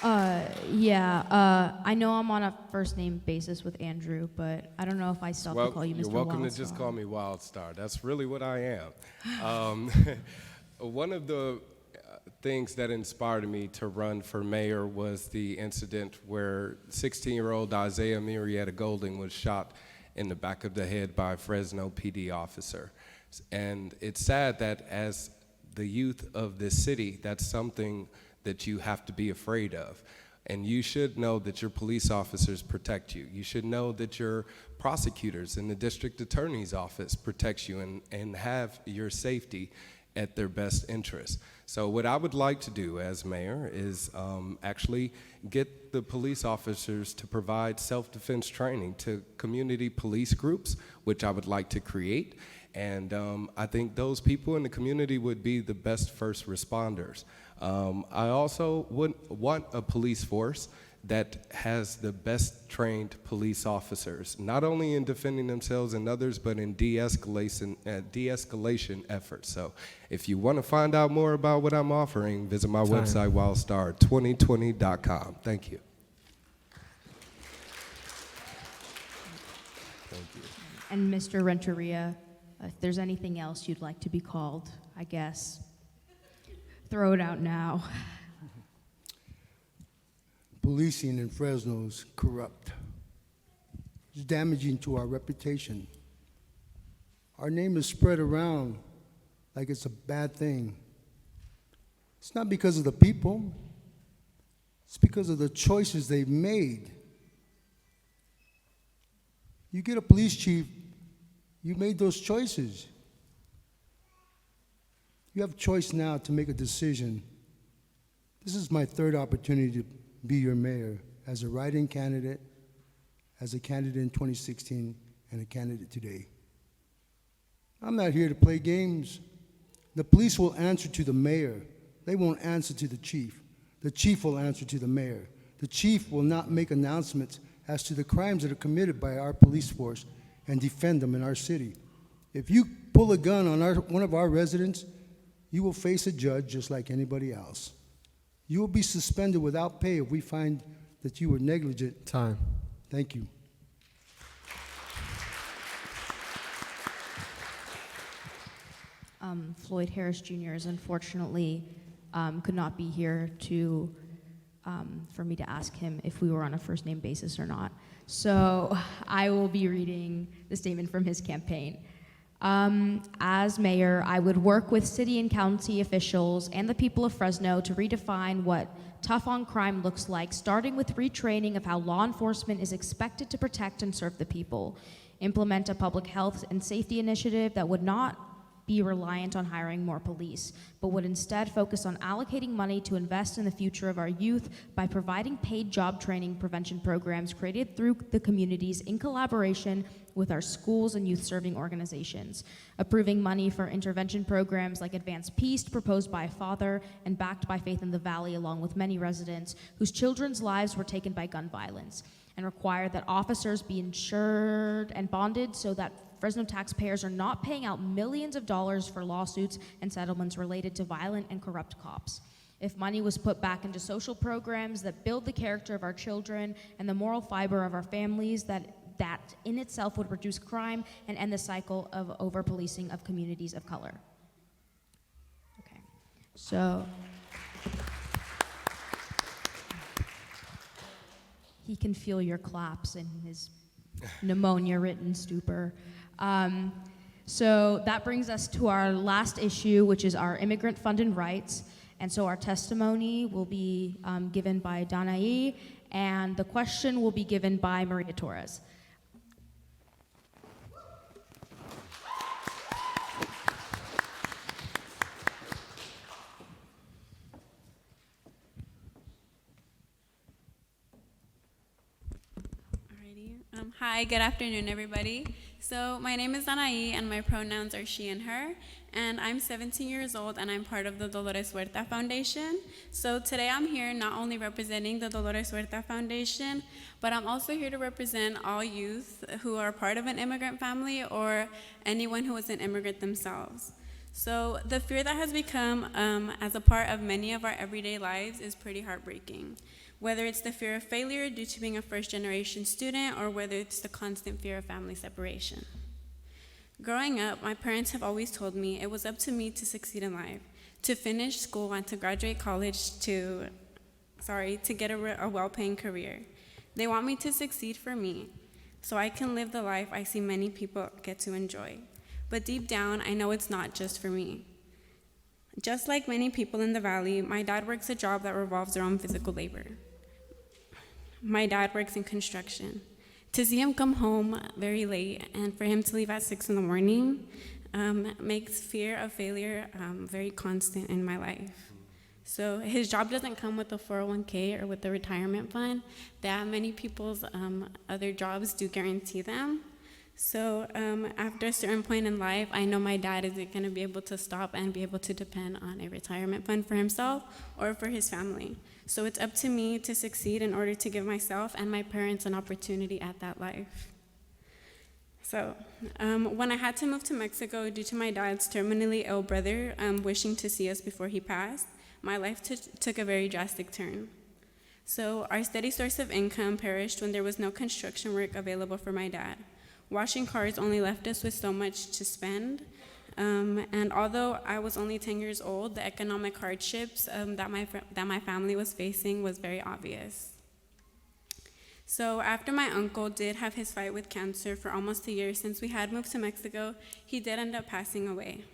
I know I'm on a first name basis with Andrew, but I don't know if I still have to call you Mr. You're welcome Wildstar. to just call me Wildstar. That's really what I am. One of the things that inspired me to run for mayor was the incident where 16-year-old Isaiah Murrieta Golding was shot in the back of the head by a Fresno PD officer. And it's sad that as the youth of this city, that's something that you have to be afraid of. And you should know that your police officers protect you. You should know that your prosecutors in the district attorney's office protects you and have your safety at their best interest. So what I would like to do as mayor is actually get the police officers to provide self-defense training to community police groups, which I would like to create. And I think those people in the community would be the best first responders. I also would want a police force that has the best trained police officers, not only in defending themselves and others, but in de-escalation efforts. So if you want to find out more about what I'm offering, visit my website, wildstar2020.com. Thank you. Thank you. And Mr. Renteria, if there's anything else you'd like to be called, I guess, throw it out now. Policing in Fresno is corrupt. It's damaging to our reputation. Our name is spread around like it's a bad thing. It's not because of the people. It's because of the choices they've made. You get a police chief, you made those choices. You have a choice now to make a decision. This is my third opportunity to be your mayor as a write-in candidate, as a candidate in 2016, and a candidate today. I'm not here to play games. The police will answer to the mayor. They won't answer to the chief. The chief will answer to the mayor. The chief will not make announcements as to the crimes that are committed by our police force and defend them in our city. If you pull a gun on one of our residents, you will face a judge just like anybody else. You will be suspended without pay if we find that you were negligent. Time. Thank you. Floyd Harris Jr. is unfortunately could not be here for me to ask him if we were on a first name basis or not. So I will be reading the statement from his campaign. As mayor, I would work with city and county officials and the people of Fresno to redefine what tough on crime looks like, starting with retraining of how law enforcement is expected to protect and serve the people. Implement a public health and safety initiative that would not be reliant on hiring more police, but would instead focus on allocating money to invest in the future of our youth by providing paid job training prevention programs created through the communities in collaboration with our schools and youth-serving organizations. Approving money for intervention programs like Advanced Peace, proposed by a father and backed by Faith in the Valley, along with many residents whose children's lives were taken by gun violence, and require that officers be insured and bonded so that Fresno taxpayers are not paying out millions of dollars for lawsuits and settlements related to violent and corrupt cops. if money was put back into social programs that build the character of our children and the moral fiber of our families, that in itself would reduce crime and end the cycle of over-policing of communities of color. Okay, so he can feel your claps in his pneumonia-ridden stupor. So that brings us to our last issue, which is our immigrant-funded rights. And so our testimony will be given by Danae, and the question will be given by Maria Torres. Hi, good afternoon, everybody. So my name is Danae, and my pronouns are she and her, and I'm 17 years old, and I'm part of the Dolores Huerta Foundation. So today I'm here not only representing the Dolores Huerta Foundation, but I'm also here to represent all youth who are part of an immigrant family or anyone who is an immigrant themselves. So the fear that has become as a part of many of our everyday lives is pretty heartbreaking. Whether it's the fear of failure due to being a first-generation student, or whether it's the constant fear of family separation. Growing up, my parents have always told me it was up to me to succeed in life, to finish school and to graduate college to get a well-paying career. They want me to succeed for me, so I can live the life I see many people get to enjoy. But deep down, I know it's not just for me. Just like many people in the Valley, my dad works a job that revolves around physical labor. My dad works in construction. To see him come home very late and for him to leave at 6 in the morning makes fear of failure very constant in my life. So his job doesn't come with a 401k or with a retirement fund that many people's other jobs do guarantee them. So after a certain point in life, I know my dad isn't going to be able to stop and be able to depend on a retirement fund for himself or for his family. So it's up to me to succeed in order to give myself and my parents an opportunity at that life. So when I had to move to Mexico due to my dad's terminally ill brother wishing to see us before he passed, my life took a very drastic turn. So our steady source of income perished when there was no construction work available for my dad. Washing cars only left us with so much to spend. And although I was only 10 years old, the economic hardships that my family was facing was very obvious. So after my uncle did have his fight with cancer for almost a year since we had moved to Mexico, he did end up passing away.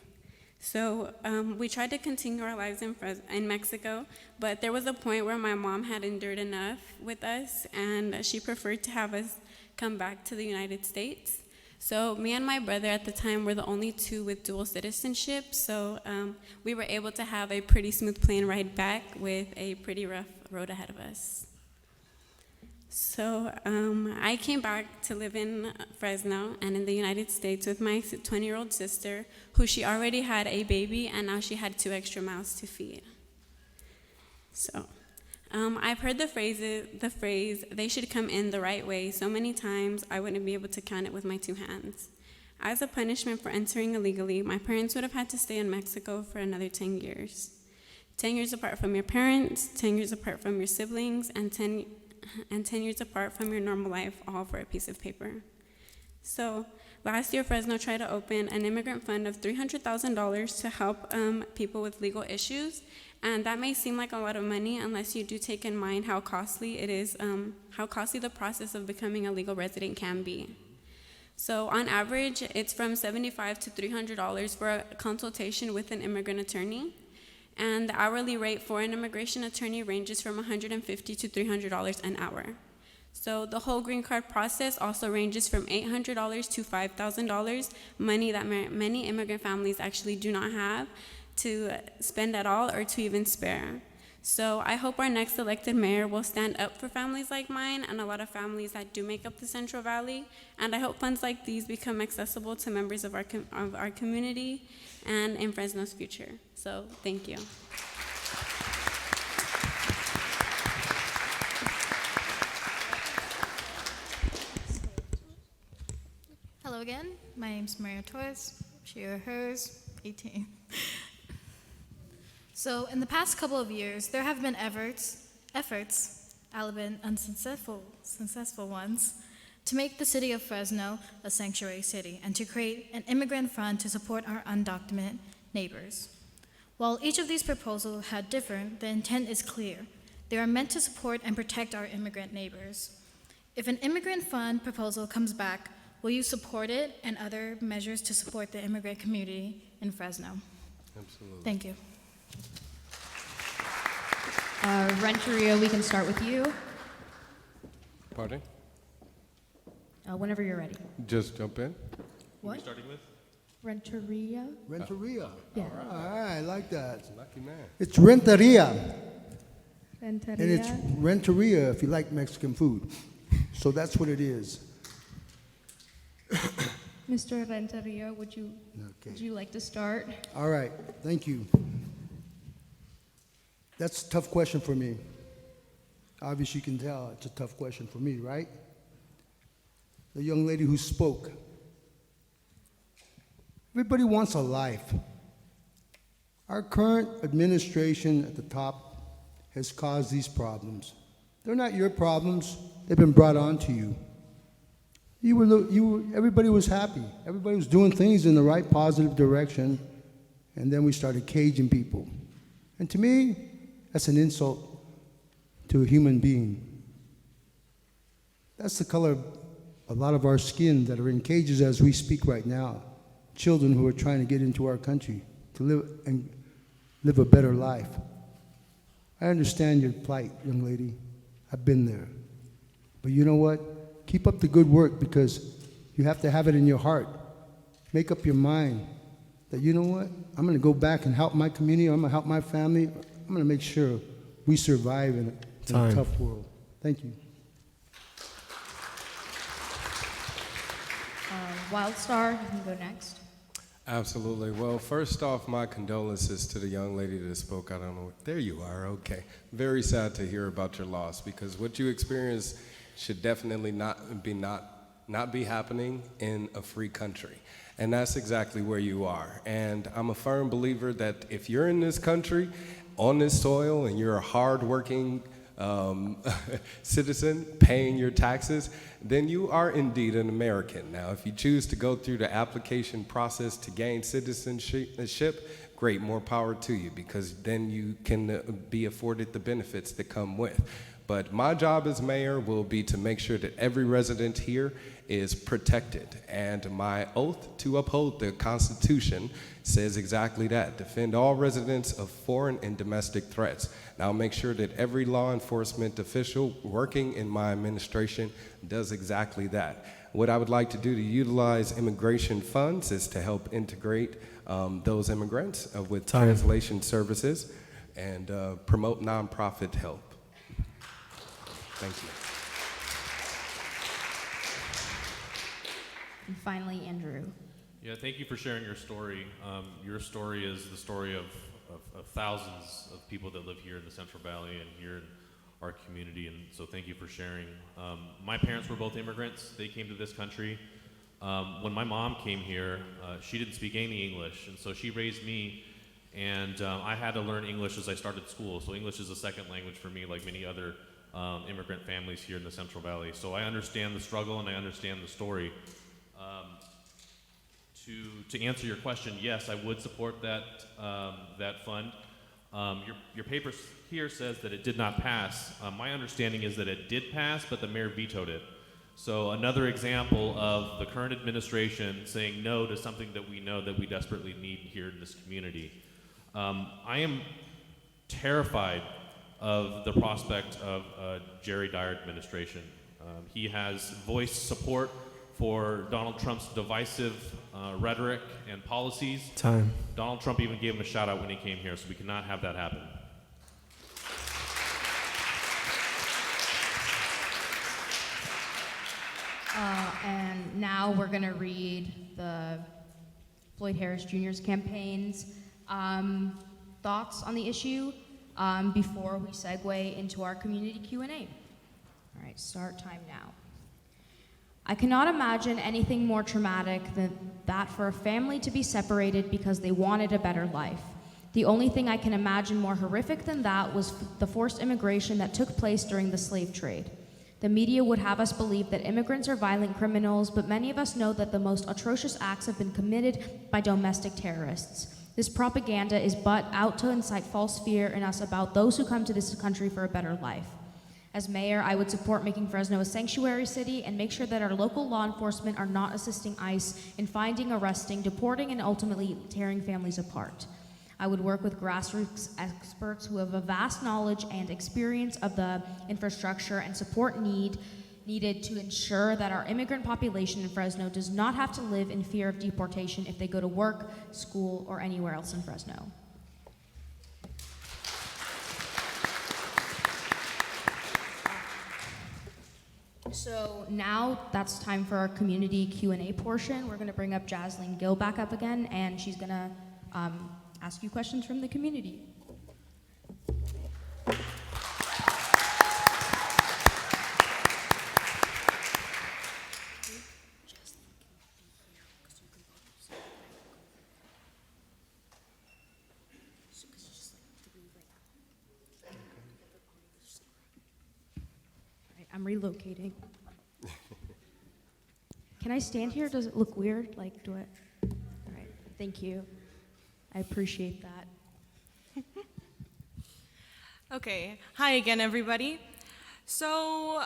So we tried to continue our lives in Mexico, but there was a point where my mom had endured enough with us, and she preferred to have us come back to the United States. So me and my brother at the time were the only two with dual citizenship, so we were able to have a pretty smooth plane ride back with a pretty rough road ahead of us. So I came back to live in Fresno and in the United States with my 20-year-old sister, who she already had a baby, and now she had 2 extra mouths to feed. So I've heard the phrase, they should come in the right way so many times I wouldn't be able to count it with my 2 hands. As a punishment for entering illegally, my parents would have had to stay in Mexico for another 10 years. 10 years apart from your parents, 10 years apart from your siblings, and 10 years apart from your normal life, all for a piece of paper. So last year, Fresno tried to open an immigrant fund of $300,000 to help people with legal issues. And that may seem like a lot of money unless you do take in mind how costly it is, how costly the process of becoming a legal resident can be. So on average, it's from $75 to $300 for a consultation with an immigrant attorney. And the hourly rate for an immigration attorney ranges from $150 to $300 an hour. So the whole green card process also ranges from $800 to $5,000, money that many immigrant families actually do not have to spend at all or to even spare. So I hope our next elected mayor will stand up for families like mine and a lot of families that do make up the Central Valley. And I hope funds like these become accessible to members of our community and in Fresno's future. So thank you. Hello again. My name's Maria Torres. She or hers, 18. So, in the past couple of years, there have been efforts, albeit unsuccessful ones, to make the city of Fresno a sanctuary city and to create an immigrant fund to support our undocumented neighbors. While each of these proposals had differed, the intent is clear. They are meant to support and protect our immigrant neighbors. If an immigrant fund proposal comes back, will you support it and other measures to support the immigrant community in Fresno? Absolutely. Thank you. Renteria, we can start with you. Pardon? Whenever you're ready. Just jump in. What? Starting with? Renteria? Renteria. Yeah. All right, I like that. Lucky man. It's Renteria. Renteria. And it's Renteria if you like Mexican food. So that's what it is. Mr. Renteria, would you like to start? All right, thank you. That's a tough question for me. Obviously, you can tell it's a tough question for me, right? The young lady who spoke. Everybody wants a life. Our current administration at the top has caused these problems. They're not your problems. They've been brought on to you. Everybody was happy. Everybody was doing things in the right positive direction, and then we started caging people. And to me, that's an insult to a human being. That's the color of a lot of our skin that are in cages as we speak right now. Children who are trying to get into our country to live a better life. I understand your plight, young lady. I've been there. But you know what? Keep up the good work, because you have to have it in your heart. Make up your mind that, you know what? I'm going to go back and help my community. I'm going to help my family. I'm going to make sure we survive in a tough world. Thank you. Wildstar, you can go next. Absolutely. Well, first off, my condolences to the young lady that spoke. I don't know. There you are. Okay. Very sad to hear about your loss, because what you experienced should definitely not be happening in a free country. And that's exactly where you are. And I'm a firm believer that if you're in this country, on this soil, and you're a hardworking citizen paying your taxes, then you are indeed an American. Now, if you choose to go through the application process to gain citizenship, great, more power to you, because then you can be afforded the benefits that come with. But my job as mayor will be to make sure that every resident here is protected. And my oath to uphold the Constitution says exactly that: defend all residents of foreign and domestic threats. And I'll make sure that every law enforcement official working in my administration does exactly that. What I would like to do to utilize immigration funds is to help integrate those immigrants with translation services and promote nonprofit help. Thank you. And finally, Andrew. Yeah, thank you for sharing your story. Your story is the story of thousands of people that live here in the Central Valley and here in our community, and so thank you for sharing. My parents were both immigrants. They came to this country. When my mom came here, she didn't speak any English, and so she raised me, and I had to learn English as I started school. So English is a second language for me, like many other immigrant families here in the Central Valley. So I understand the struggle and I understand the story. To answer your question, yes, I would support that that fund. Your paper here says that it did not pass. My understanding is that it did pass, but the mayor vetoed it. So another example of the current administration saying no to something that we know that we desperately need here in this community. I am terrified of the prospect of a Jerry Dyer administration. He has voiced support for Donald Trump's divisive rhetoric and policies. Donald Trump even gave him a shout out when he came here, so we cannot have that happen. And now we're going to read the Floyd Harris Jr.'s campaign's thoughts on the issue before we segue into our community Q&A. All right, start time now. I cannot imagine anything more traumatic than that for a family to be separated because they wanted a better life. The only thing I can imagine more horrific than that was the forced immigration that took place during the slave trade. The media would have us believe that immigrants are violent criminals, but many of us know that the most atrocious acts have been committed by domestic terrorists. This propaganda is but out to incite false fear in us about those who come to this country for a better life. As mayor, I would support making Fresno a sanctuary city and make sure that our local law enforcement are not assisting ICE in finding, arresting, deporting, and ultimately tearing families apart. I would work with grassroots experts who have a vast knowledge and experience of the infrastructure and support needed to ensure that our immigrant population in Fresno does not have to live in fear of deportation if they go to work, school, or anywhere else in Fresno. So now that's time for our community Q&A portion. We're going to bring up Jaslyn Gill back up again, and she's going to ask you questions from the community. I'm relocating. Can I stand here? Does it look weird? Like, do I? All right, thank you. I appreciate that. Okay, hi again, everybody. So,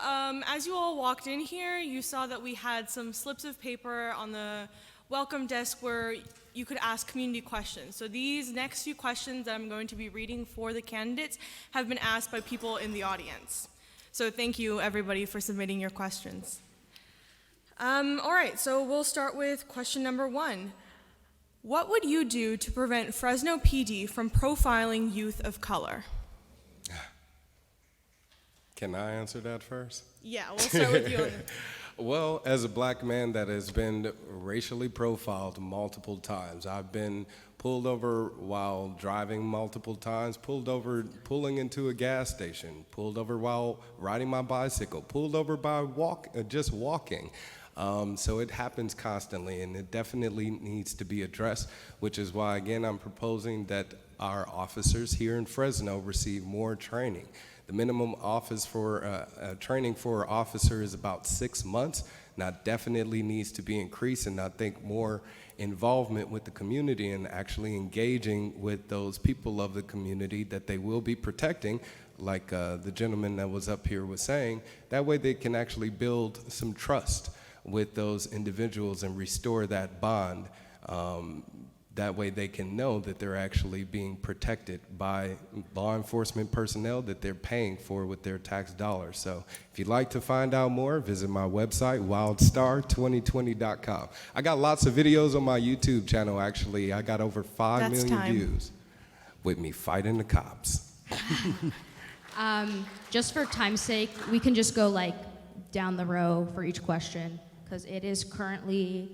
as you all walked in here, you saw that we had some slips of paper on the welcome desk where you could ask community questions. So these next few questions that I'm going to be reading for the candidates have been asked by people in the audience. So thank you, everybody, for submitting your questions. All right, so we'll start with question number 1. What would you do to prevent Fresno PD from profiling youth of color? Can I answer that first? Yeah, we'll start with you. Well, as a black man that has been racially profiled multiple times, I've been pulled over while driving multiple times, pulled over pulling into a gas station, pulled over while riding my bicycle, pulled over by just walking. So it happens constantly, and it definitely needs to be addressed, which is why, again, I'm proposing that our officers here in Fresno receive more training. The minimum office for training for an officer is about 6 months. Now, definitely needs to be increased, and I think more involvement with the community and actually engaging with those people of the community that they will be protecting, like the gentleman that was up here was saying. That way they can actually build some trust with those individuals and restore that bond. That way they can know that they're actually being protected by law enforcement personnel that they're paying for with their tax dollars. So if you'd like to find out more, visit my website, wildstar2020.com. I got lots of videos on my YouTube channel, actually. I got over 5 million views with me fighting the cops. Just for time's sake, we can just go like down the row for each question, because it is currently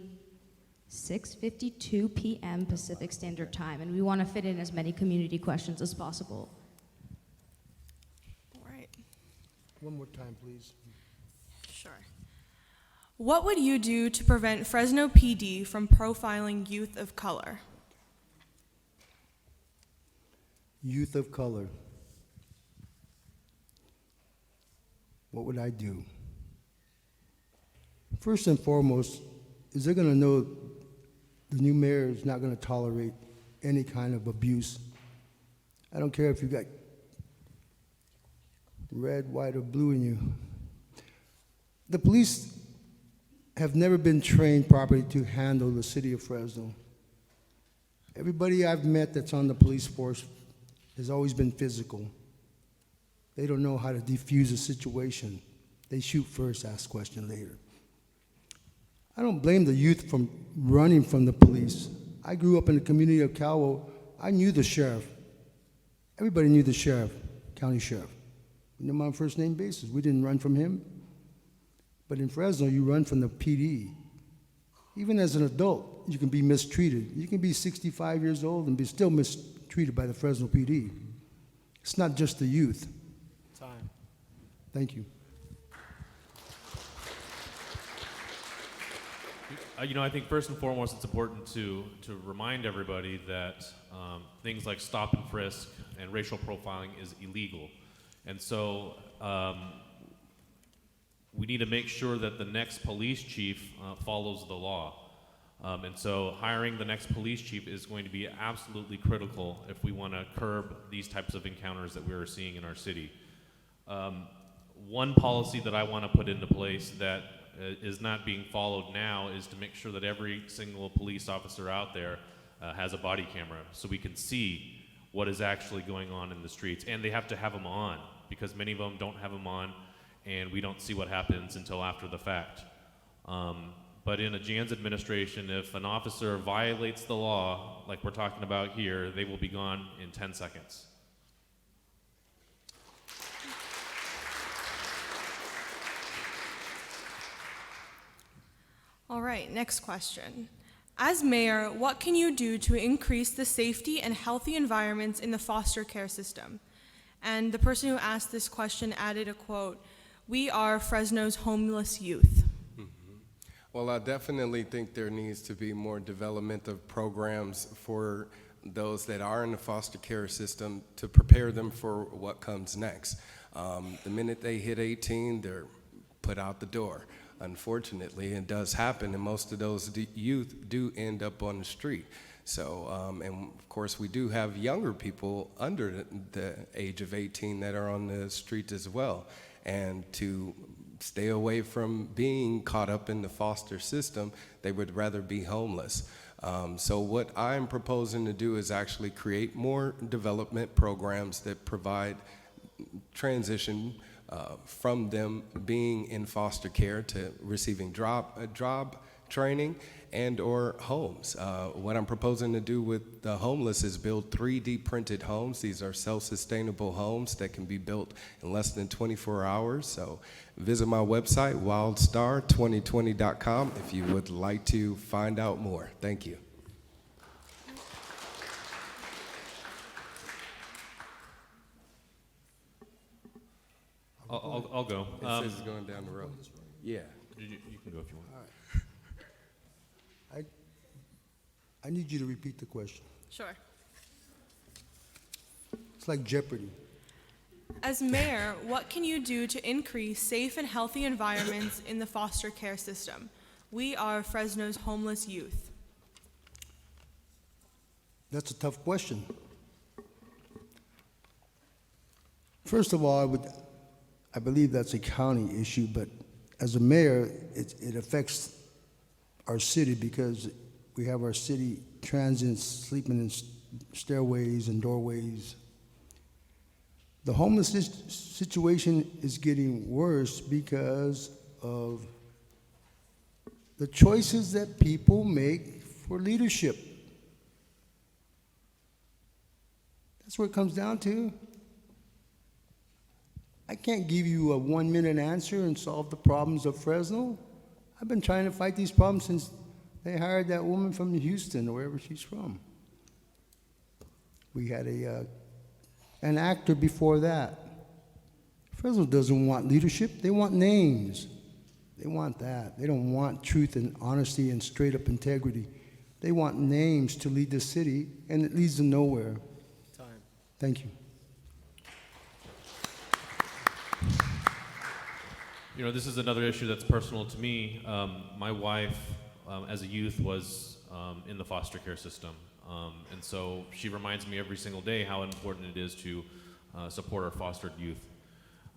6:52 p.m. Pacific Standard Time, and we want to fit in as many community questions as possible. All right. One more time, please. Sure. What would you do to prevent Fresno PD from profiling youth of color? Youth of color. What would I do? First and foremost, is they're going to know the new mayor is not going to tolerate any kind of abuse. I don't care if you got red, white, or blue in you. The police have never been trained properly to handle the city of Fresno. Everybody I've met that's on the police force has always been physical. They don't know how to defuse a situation. They shoot first, ask question later. I don't blame the youth from running from the police. I grew up in the community of Calwo. I knew the sheriff. Everybody knew the sheriff, county sheriff. We knew him on a first name basis. We didn't run from him. But in Fresno, you run from the PD. Even as an adult, you can be mistreated. You can be 65 years old and be still mistreated by the Fresno PD. It's not just the youth. Time. Thank you. I think first and foremost, it's important to remind everybody that things like stop and frisk and racial profiling is illegal. And so we need to make sure that the next police chief follows the law. And so hiring the next police chief is going to be absolutely critical if we want to curb these types of encounters that we are seeing in our city. One policy that I want to put into place that is not being followed now is to make sure that every single police officer out there has a body camera so we can see what is actually going on in the streets. And they have to have them on, because many of them don't have them on, and we don't see what happens until after the fact. But in a Jan's administration, if an officer violates the law, like we're talking about here, they will be gone in 10 seconds. All right, next question. As mayor, what can you do to increase the safety and healthy environments in the foster care system? And the person who asked this question added a quote, "We are Fresno's homeless youth." Well, I definitely think there needs to be more development of programs for those that are in the foster care system to prepare them for what comes next. The minute they hit 18, they're put out the door. Unfortunately, it does happen, and most of those youth do end up on the street. So, and of course, we do have younger people under the age of 18 that are on the street as well. And to stay away from being caught up in the foster system, they would rather be homeless. So what I'm proposing to do is actually create more development programs that provide transition from them being in foster care to receiving job training and or homes. What I'm proposing to do with the homeless is build 3D printed homes. These are self-sustainable homes that can be built in less than 24 hours. So visit my website, wildstar2020.com, if you would like to find out more. Thank you. I'll go. It says it's going down the road. Yeah. You can go if you want. I need you to repeat the question. Sure. It's like Jeopardy. As mayor, what can you do to increase safe and healthy environments in the foster care system? We are Fresno's homeless youth. That's a tough question. First of all, I believe that's a county issue, but as a mayor, it affects our city because we have our city transients sleeping in stairways and doorways. The homeless situation is getting worse because of the choices that people make for leadership. That's what it comes down to. I can't give you a 1-minute answer and solve the problems of Fresno. I've been trying to fight these problems since they hired that woman from Houston or wherever she's from. We had an actor before that. Fresno doesn't want leadership, they want names. They want that. They don't want truth and honesty and straight up integrity. They want names to lead the city, and it leads to nowhere. Time. Thank you. You know, this is another issue that's personal to me. My wife, as a youth, was in the foster care system. And so she reminds me every single day how important it is to support our fostered youth.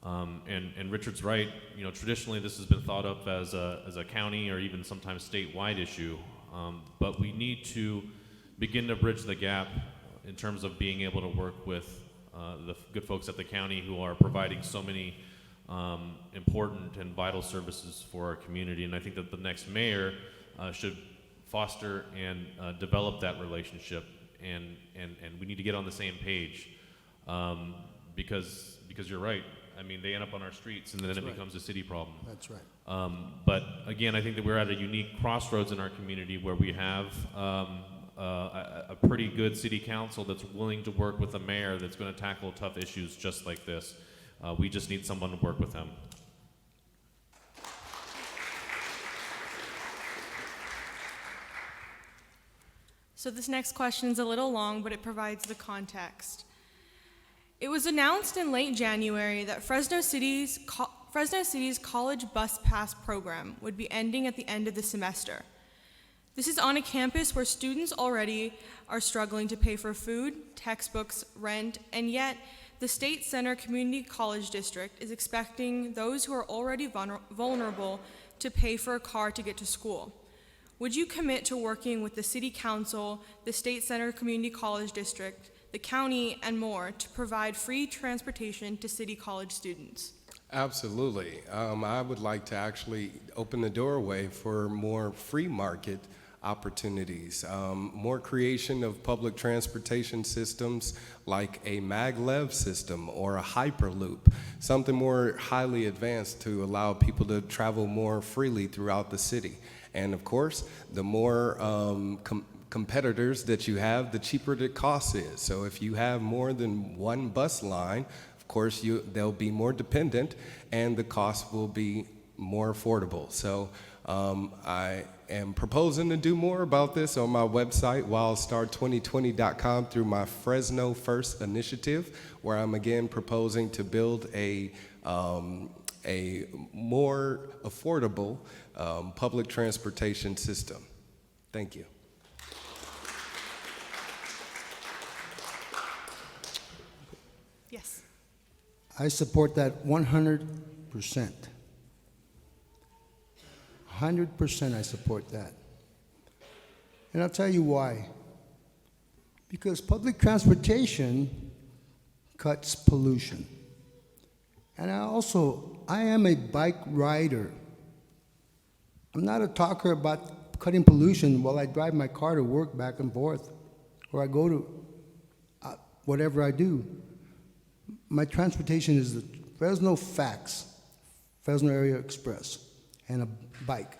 And Richard's right, you know, traditionally this has been thought of as a county or even sometimes statewide issue. But we need to begin to bridge the gap in terms of being able to work with the good folks at the county who are providing so many important and vital services for our community. And I think that the next mayor should foster and develop that relationship, and we need to get on the same page, because you're right. I mean, they end up on our streets, and then it becomes a city problem. That's right. But again, I think that we're at a unique crossroads in our community where we have a pretty good city council that's willing to work with a mayor that's going to tackle tough issues just like this. We just need someone to work with them. So this next question is a little long, but it provides the context. It was announced in late January that Fresno City's college bus pass program would be ending at the end of the semester. This is on a campus where students already are struggling to pay for food, textbooks, rent, and yet the State Center Community College District is expecting those who are already vulnerable to pay for a car to get to school. Would you commit to working with the City Council, the State Center Community College District, the county, and more to provide free transportation to City College students? Absolutely. I would like to actually open the doorway for more free market opportunities, more creation of public transportation systems like a maglev system or a hyperloop, something more highly advanced to allow people to travel more freely throughout the city. And of course, the more competitors that you have, the cheaper the cost is. So if you have more than one bus line, of course, they'll be more dependent and the cost will be more affordable. So I am proposing to do more about this on my website, wildstar2020.com, through my Fresno First initiative, where I'm again proposing to build a more affordable public transportation system. Thank you. Yes. I support that 100%. 100% I support that. And I'll tell you why. Because public transportation cuts pollution. And I am a bike rider. I'm not a talker about cutting pollution while I drive my car to work back and forth, or I go to whatever I do. My transportation is the Fresno Fax, Fresno Area Express, and a bike.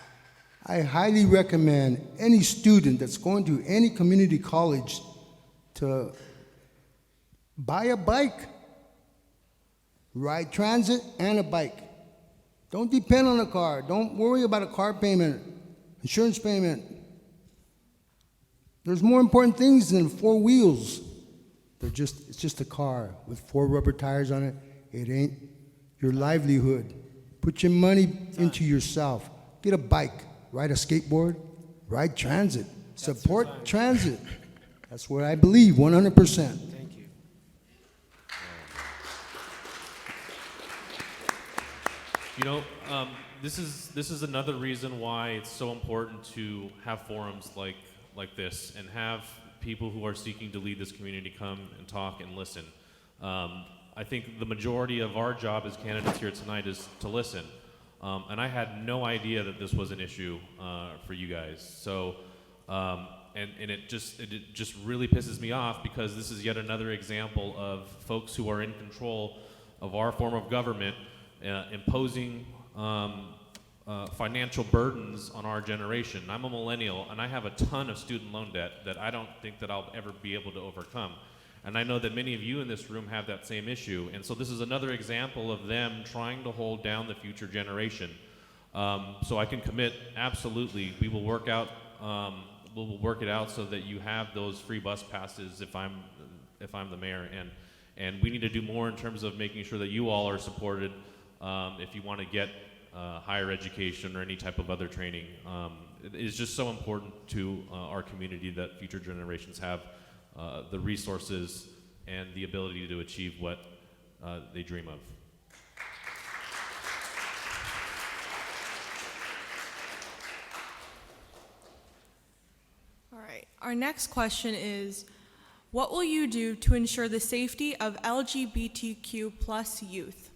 I highly recommend any student that's going to any community college to buy a bike, ride transit, and a bike. Don't depend on a car. Don't worry about a car payment, insurance payment. There's more important things than 4 wheels. It's just a car with 4 rubber tires on it. It ain't your livelihood. Put your money into yourself. Get a bike, ride a skateboard, ride transit. Support transit. That's what I believe, 100%. Thank you. You know, this is another reason why it's so important to have forums like this and have people who are seeking to lead this community come and talk and listen. I think the majority of our job as candidates here tonight is to listen. And I had no idea that this was an issue for you guys. So, and it just really pisses me off because this is yet another example of folks who are in control of our form of government imposing financial burdens on our generation. I'm a millennial and I have a ton of student loan debt that I don't think that I'll ever be able to overcome. And I know that many of you in this room have that same issue. And so this is another example of them trying to hold down the future generation. So I can commit, absolutely, we will work out, we'll work it out so that you have those free bus passes if I'm the mayor. And we need to do more in terms of making sure that you all are supported if you want to get higher education or any type of other training. It is just so important to our community that future generations have the resources and the ability to achieve what they dream of. All right. Our next question is, what will you do to ensure the safety of LGBTQ plus youth?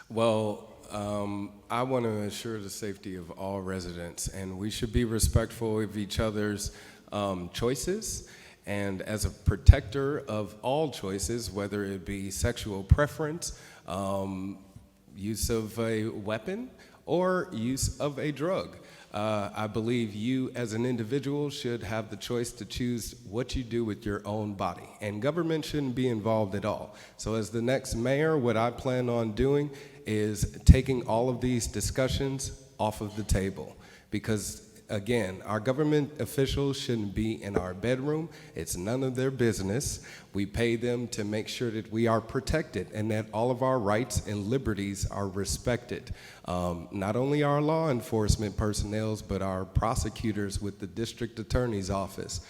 Well, I want to ensure the safety of all residents, and we should be respectful of each other's choices. And as a protector of all choices, whether it be sexual preference, use of a weapon, or use of a drug, I believe you as an individual should have the choice to choose what you do with your own body. And government shouldn't be involved at all. So as the next mayor, what I plan on doing is taking all of these discussions off of the table. Because Again, our government officials shouldn't be in our bedroom. It's none of their business. We pay them to make sure that we are protected and that all of our rights and liberties are respected. Not only our law enforcement personnel, but our prosecutors with the district attorney's office.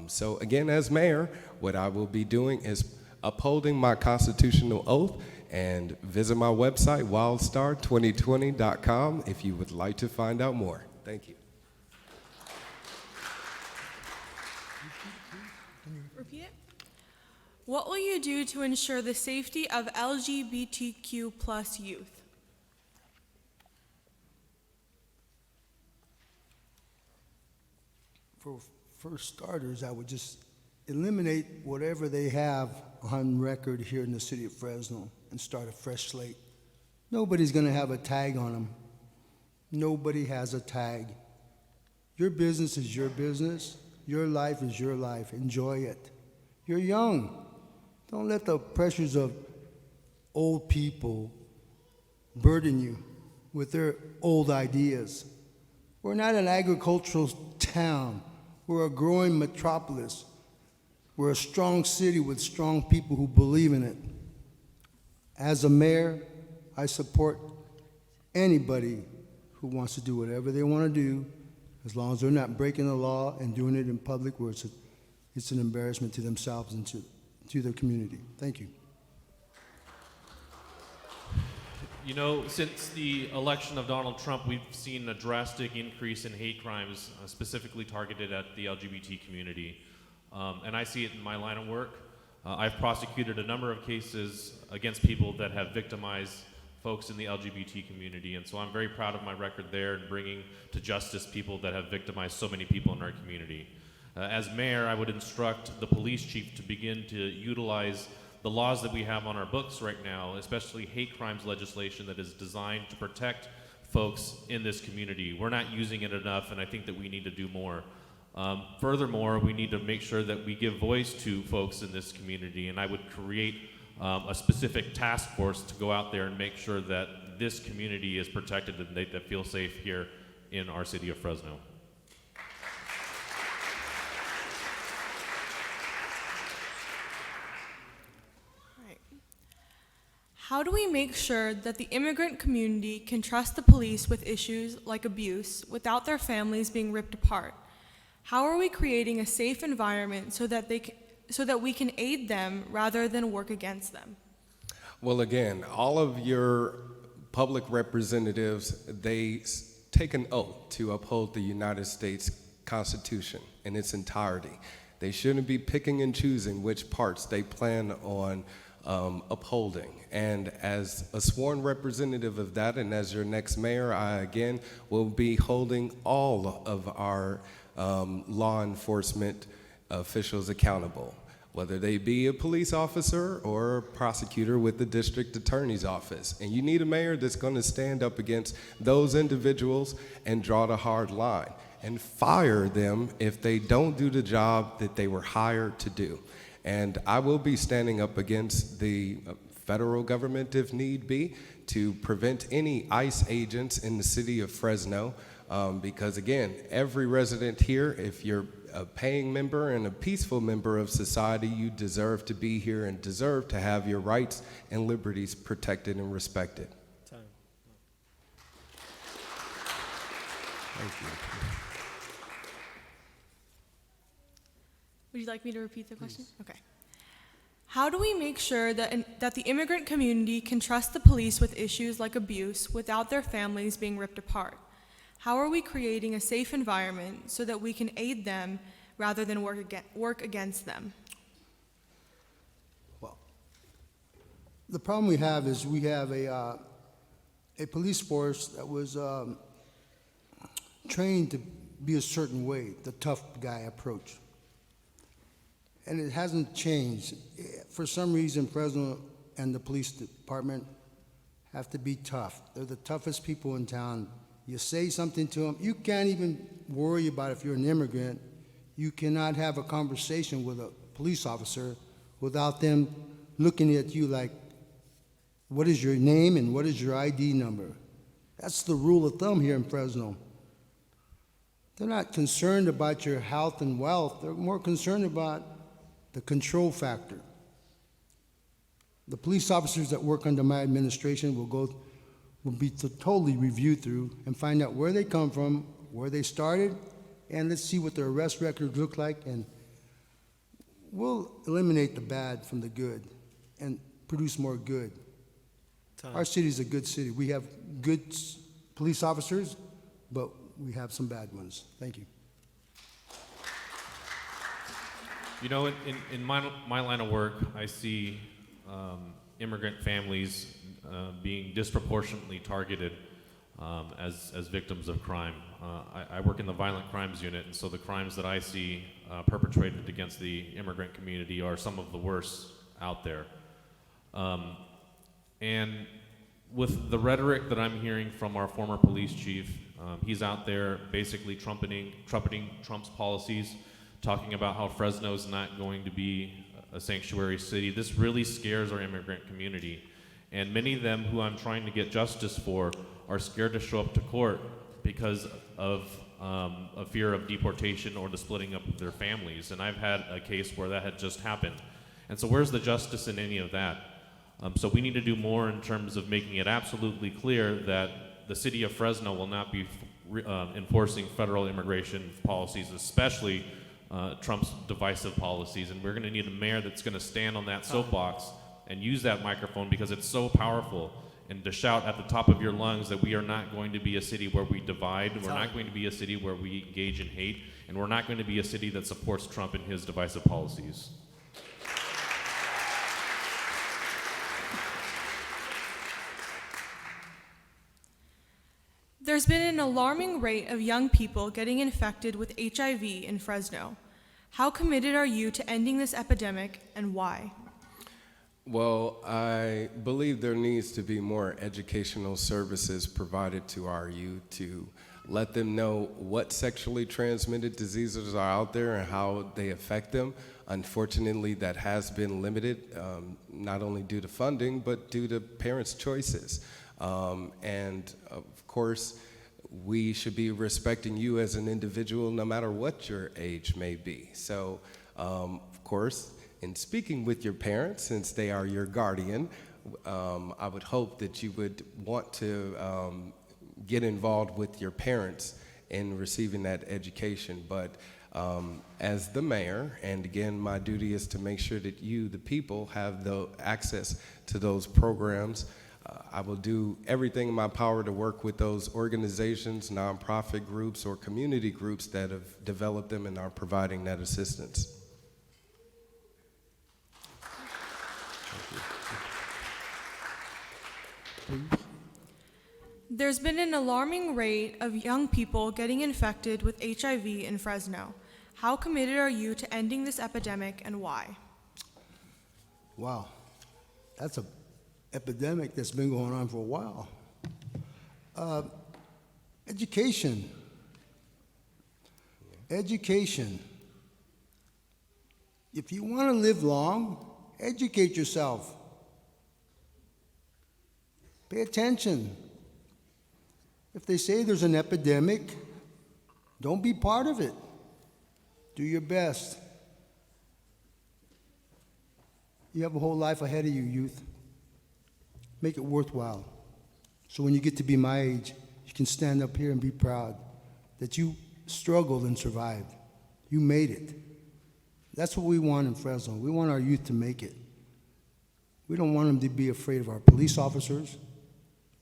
So again, as mayor, what I will be doing is upholding my constitutional oath, and visit my website, wildstar2020.com, if you would like to find out more. Thank you. Repeat it. What will you do to ensure the safety of LGBTQ plus youth? For starters, I would just eliminate whatever they have on record here in the city of Fresno and start a fresh slate. Nobody's going to have a tag on them. Nobody has a tag. Your business is your business. Your life is your life. Enjoy it. You're young. Don't let the pressures of old people burden you with their old ideas. We're not an agricultural town. We're a growing metropolis. We're a strong city with strong people who believe in it. As a mayor, I support anybody who wants to do whatever they want to do, as long as they're not breaking the law and doing it in public where it's an embarrassment to themselves and to their community. Thank you. You know, since the election of Donald Trump, we've seen a drastic increase in hate crimes, specifically targeted at the LGBT community. And I see it in my line of work. I've prosecuted a number of cases against people that have victimized folks in the LGBT community, and so I'm very proud of my record there and bringing to justice people that have victimized so many people in our community. As mayor, I would instruct the police chief to begin to utilize the laws that we have on our books right now, especially hate crimes legislation that is designed to protect folks in this community. We're not using it enough, and I think that we need to do more. Furthermore, we need to make sure that we give voice to folks in this community, and I would create a specific task force to go out there and make sure that this community is protected and they feel safe here in our city of Fresno. How do we make sure that the immigrant community can trust the police with issues like abuse without their families being ripped apart? How are we creating a safe environment so that we can aid them rather than work against them? Well, again, all of your public representatives, they take an oath to uphold the United States Constitution in its entirety. They shouldn't be picking and choosing which parts they plan on upholding. And as a sworn representative of that, and as your next mayor, I again will be holding all of our law enforcement officials accountable, whether they be a police officer or a prosecutor with the district attorney's office. And you need a mayor that's going to stand up against those individuals and draw the hard line and fire them if they don't do the job that they were hired to do. And I will be standing up against the federal government if need be to prevent any ICE agents in the city of Fresno. Because again, every resident here, if you're a paying member and a peaceful member of society, you deserve to be here and deserve to have your rights and liberties protected and respected. Time. Thank you. Would you like me to repeat the question? Okay. How do we make sure that the immigrant community can trust the police with issues like abuse without their families being ripped apart? How are we creating a safe environment so that we can aid them rather than work against them? Well, the problem we have is we have a police force that was trained to be a certain way, the tough guy approach. And it hasn't changed. For some reason, Fresno and the police department have to be tough. They're the toughest people in town. You say something to them, you can't even worry about if you're an immigrant. You cannot have a conversation with a police officer without them looking at you like, what is your name and what is your ID number? That's the rule of thumb here in Fresno. they're not concerned about your health and wealth. They're more concerned about the control factor. The police officers that work under my administration will be totally reviewed through and find out where they come from, where they started, and let's see what their arrest records look like, and we'll eliminate the bad from the good and produce more good. Our city is a good city. We have good police officers, but we have some bad ones. Thank you. You know, in my line of work, I see immigrant families being disproportionately targeted as victims of crime. I work in the violent crimes unit, and so the crimes that I see perpetrated against the immigrant community are some of the worst out there. And with the rhetoric that I'm hearing from our former police chief, he's out there basically trumpeting Trump's policies, talking about how Fresno's not going to be a sanctuary city. This really scares our immigrant community. And many of them who I'm trying to get justice for are scared to show up to court because of a fear of deportation or the splitting up of their families. And I've had a case where that had just happened. And so where's the justice in any of that? So we need to do more in terms of making it absolutely clear that the city of Fresno will not be enforcing federal immigration policies, especially Trump's divisive policies. And we're going to need a mayor that's going to stand on that soapbox and use that microphone because it's so powerful, and to shout at the top of your lungs that we are not going to be a city where we divide, we're not going to be a city where we engage in hate, and we're not going to be a city that supports Trump and his divisive policies. There's been an alarming rate of young people getting infected with HIV in Fresno. How committed are you to ending this epidemic, and why? Well, I believe there needs to be more educational services provided to our youth to let them know what sexually transmitted diseases are out there and how they affect them. Unfortunately, that has been limited, not only due to funding, but due to parents' choices. And of course, we should be respecting you as an individual no matter what your age may be. So, of course, in speaking with your parents, since they are your guardian, I would hope that you would want to get involved with your parents in receiving that education. But as the mayor, and again, my duty is to make sure that you, the people, have the access to those programs. I will do everything in my power to work with those organizations, nonprofit groups, or community groups that have developed them and are providing that assistance. There's been an alarming rate of young people getting infected with HIV in Fresno. How committed are you to ending this epidemic, and why? Wow, that's an epidemic that's been going on for a while. Education. Education. If you want to live long, educate yourself. Pay attention. If they say there's an epidemic, don't be part of it. Do your best. You have a whole life ahead of you, youth. Make it worthwhile. So when you get to be my age, you can stand up here and be proud that you struggled and survived. You made it. That's what we want in Fresno. We want our youth to make it. We don't want them to be afraid of our police officers.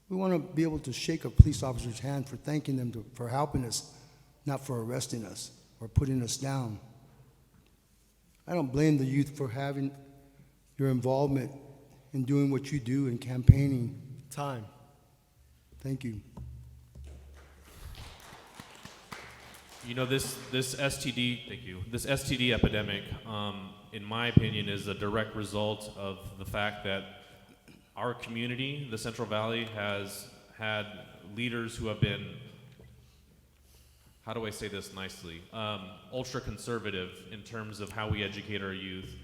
We want to be able to shake a police officer's hand for thanking them for helping us, not for arresting us or putting us down. I don't blame the youth for having your involvement in doing what you do in campaigning. Time. Thank you. You know, this STD, thank you, this STD epidemic, in my opinion, is a direct result of the fact that our community, the Central Valley, has had leaders who have been, how do I say this nicely, ultra-conservative in terms of how we educate our youth.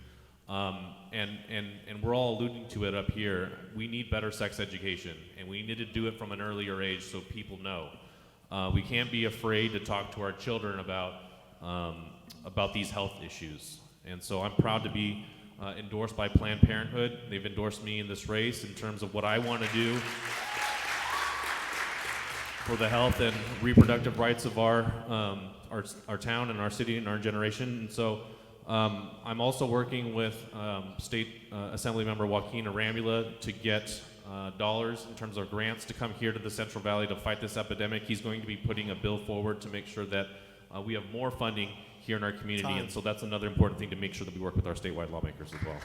And we're all alluding to it up here. We need better sex education, and we need to do it from an earlier age so people know. We can't be afraid to talk to our children about these health issues. And so I'm proud to be endorsed by Planned Parenthood. They've endorsed me in this race in terms of what I want to do for the health and reproductive rights of our town and our city and our generation. And so I'm also working with State Assembly Member Joaquin Arambula to get dollars in terms of grants to come here to the Central Valley to fight this epidemic. He's going to be putting a bill forward to make sure that we have more funding here in our community. And so that's another important thing to make sure that we work with our statewide lawmakers as well.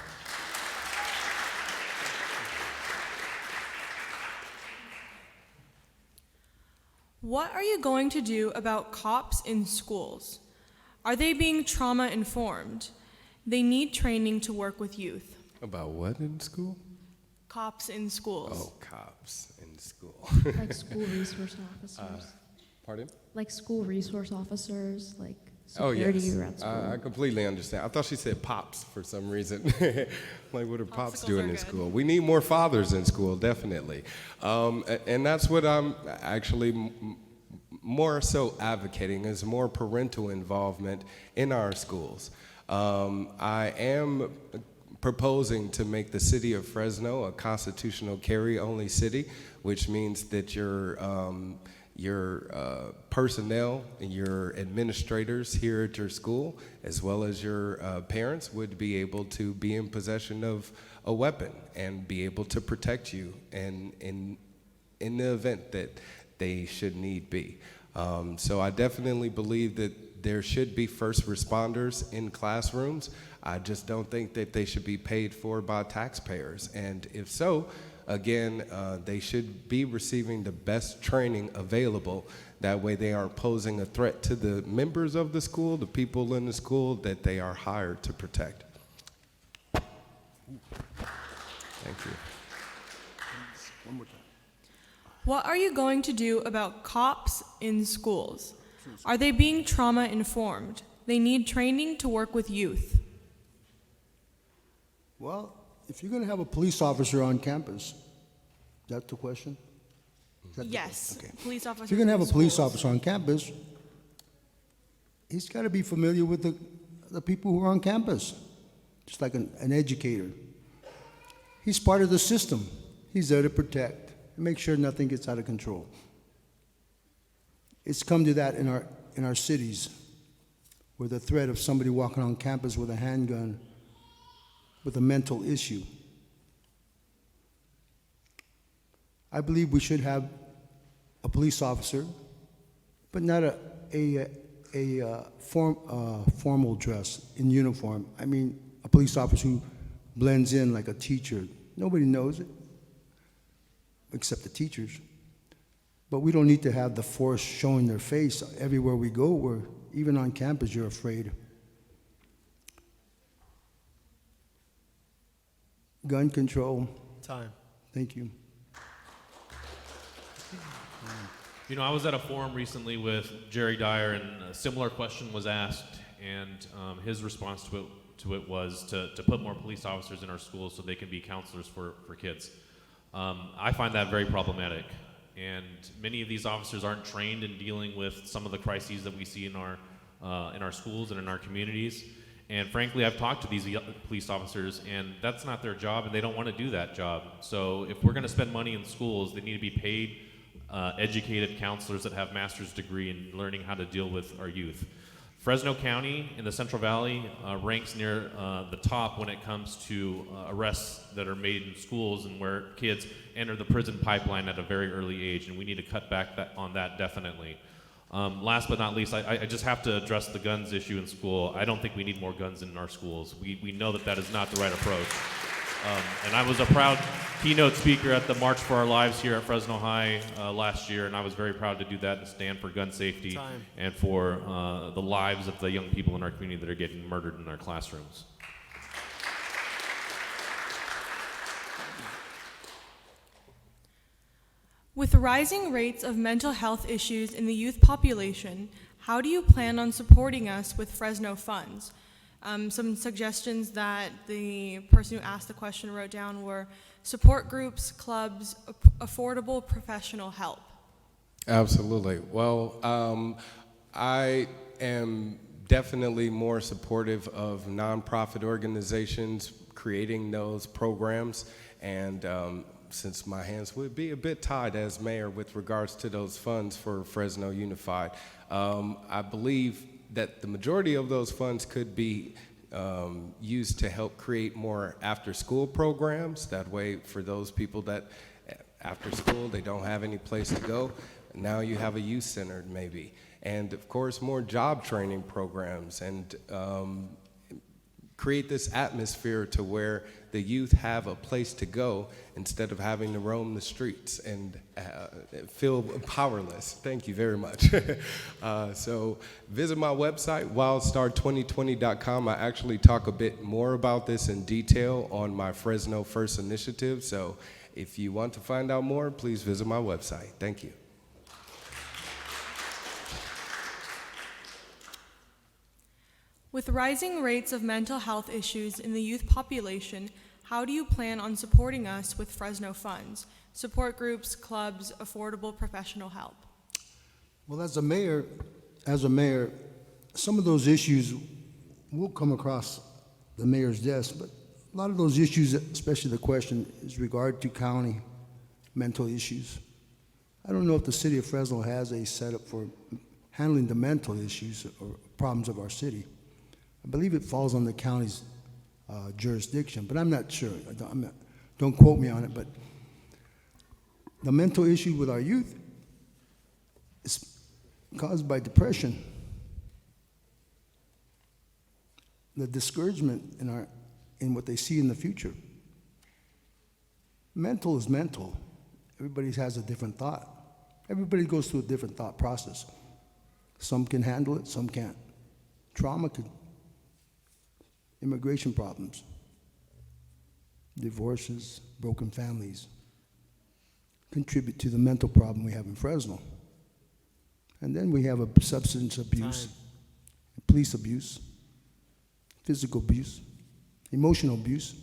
What are you going to do about cops in schools? Are they being trauma informed? They need training to work with youth. About what in school? Cops in schools. Oh, cops in school. Like school resource officers. Pardon? Like school resource officers, like Oh, security yes. at school. I completely understand. I thought she said pops for some reason. Like, what are pops Popsicles doing are in good. school? We need more fathers in school, definitely. And that's what I'm actually more so advocating, is more parental involvement in our schools. I am proposing to make the city of Fresno a constitutional carry-only city, which means that your personnel and your administrators here at your school, as well as your parents, would be able to be in possession of a weapon and be able to protect you in the event that they should need be. So I definitely believe that there should be first responders in classrooms. I just don't think that they should be paid for by taxpayers. And if so, again, they should be receiving the best training available. That way they aren't posing a threat to the members of the school, the people in the school that they are hired to protect. Thank you. One more time. What are you going to do about cops in schools? Are they being trauma informed? They need training to work with youth. Well, if you're going to have a police officer on campus, is that the question? Is that the- Yes, Okay. police officers. If you're going to have in a police schools. officer on campus, he's got to be familiar with the people who are on campus, just like an educator. He's part of the system. He's there to protect and make sure nothing gets out of control. It's come to that in our cities, where the threat of somebody walking on campus with a handgun with a mental issue. I believe we should have a police officer, but not a formal dress in uniform. I mean, a police officer who blends in like a teacher. Nobody knows it, except the teachers. But we don't need to have the force showing their face everywhere we go, where even on campus you're afraid. Gun control. Time. Thank you. You know, I was at a forum recently with Jerry Dyer, and a similar question was asked, and his response to it was to put more police officers in our schools so they can be counselors for kids. I find that very problematic, and many of these officers aren't trained in dealing with some of the crises that we see in our schools and in our communities. And frankly, I've talked to these police officers, and that's not their job, and they don't want to do that job. So if we're going to spend money in schools, they need to be paid educated counselors that have master's degree in learning how to deal with our youth. Fresno County in the Central Valley ranks near the top when it comes to arrests that are made in schools and where kids enter the prison pipeline at a very early age, and we need to cut back on that definitely. Last but not least, I just have to address the guns issue in school. I don't think we need more guns in our schools. We know that is not the right approach. And I was a proud keynote speaker at the March for Our Lives here at Fresno High last year, and I was very proud to do that and stand for gun safety and for the lives of the young people in our community that are getting murdered in our classrooms. With rising rates of mental health issues in the youth population, how do you plan on supporting us with Fresno funds? Some suggestions that the person who asked the question wrote down were support groups, clubs, affordable professional help. Absolutely. Well, I am definitely more supportive of nonprofit organizations creating those programs, and since my hands would be a bit tied as mayor with regards to those funds for Fresno Unified, I believe that the majority of those funds could be used to help create more after-school programs. That way, for those people that after school they don't have any place to go, now you have a youth center maybe. And of course, more job training programs, and create this atmosphere to where the youth have a place to go instead of having to roam the streets and feel powerless. Thank you very much. So visit my website, wildstar2020.com. I actually talk a bit more about this in detail on my Fresno First initiative. So if you want to find out more, please visit my website. Thank you. With rising rates of mental health issues in the youth population, how do you plan on supporting us with Fresno funds, support groups, clubs, affordable professional help? Well, as a mayor, some of those issues will come across the mayor's desk, but a lot of those issues, especially the question, is regard to county mental issues. I don't know if the city of Fresno has a setup for handling the mental issues or problems of our city. I believe it falls on the county's jurisdiction, but I'm not sure. Don't quote me on it, but the mental issue with our youth is caused by depression, the discouragement in what they see in the future. Mental is mental. Everybody has a different thought. Everybody goes through a different thought process. Some can handle it, some can't. Trauma could, immigration problems, divorces, broken families contribute to the mental problem we have in Fresno. And then we have a substance abuse, police abuse, physical abuse, emotional abuse.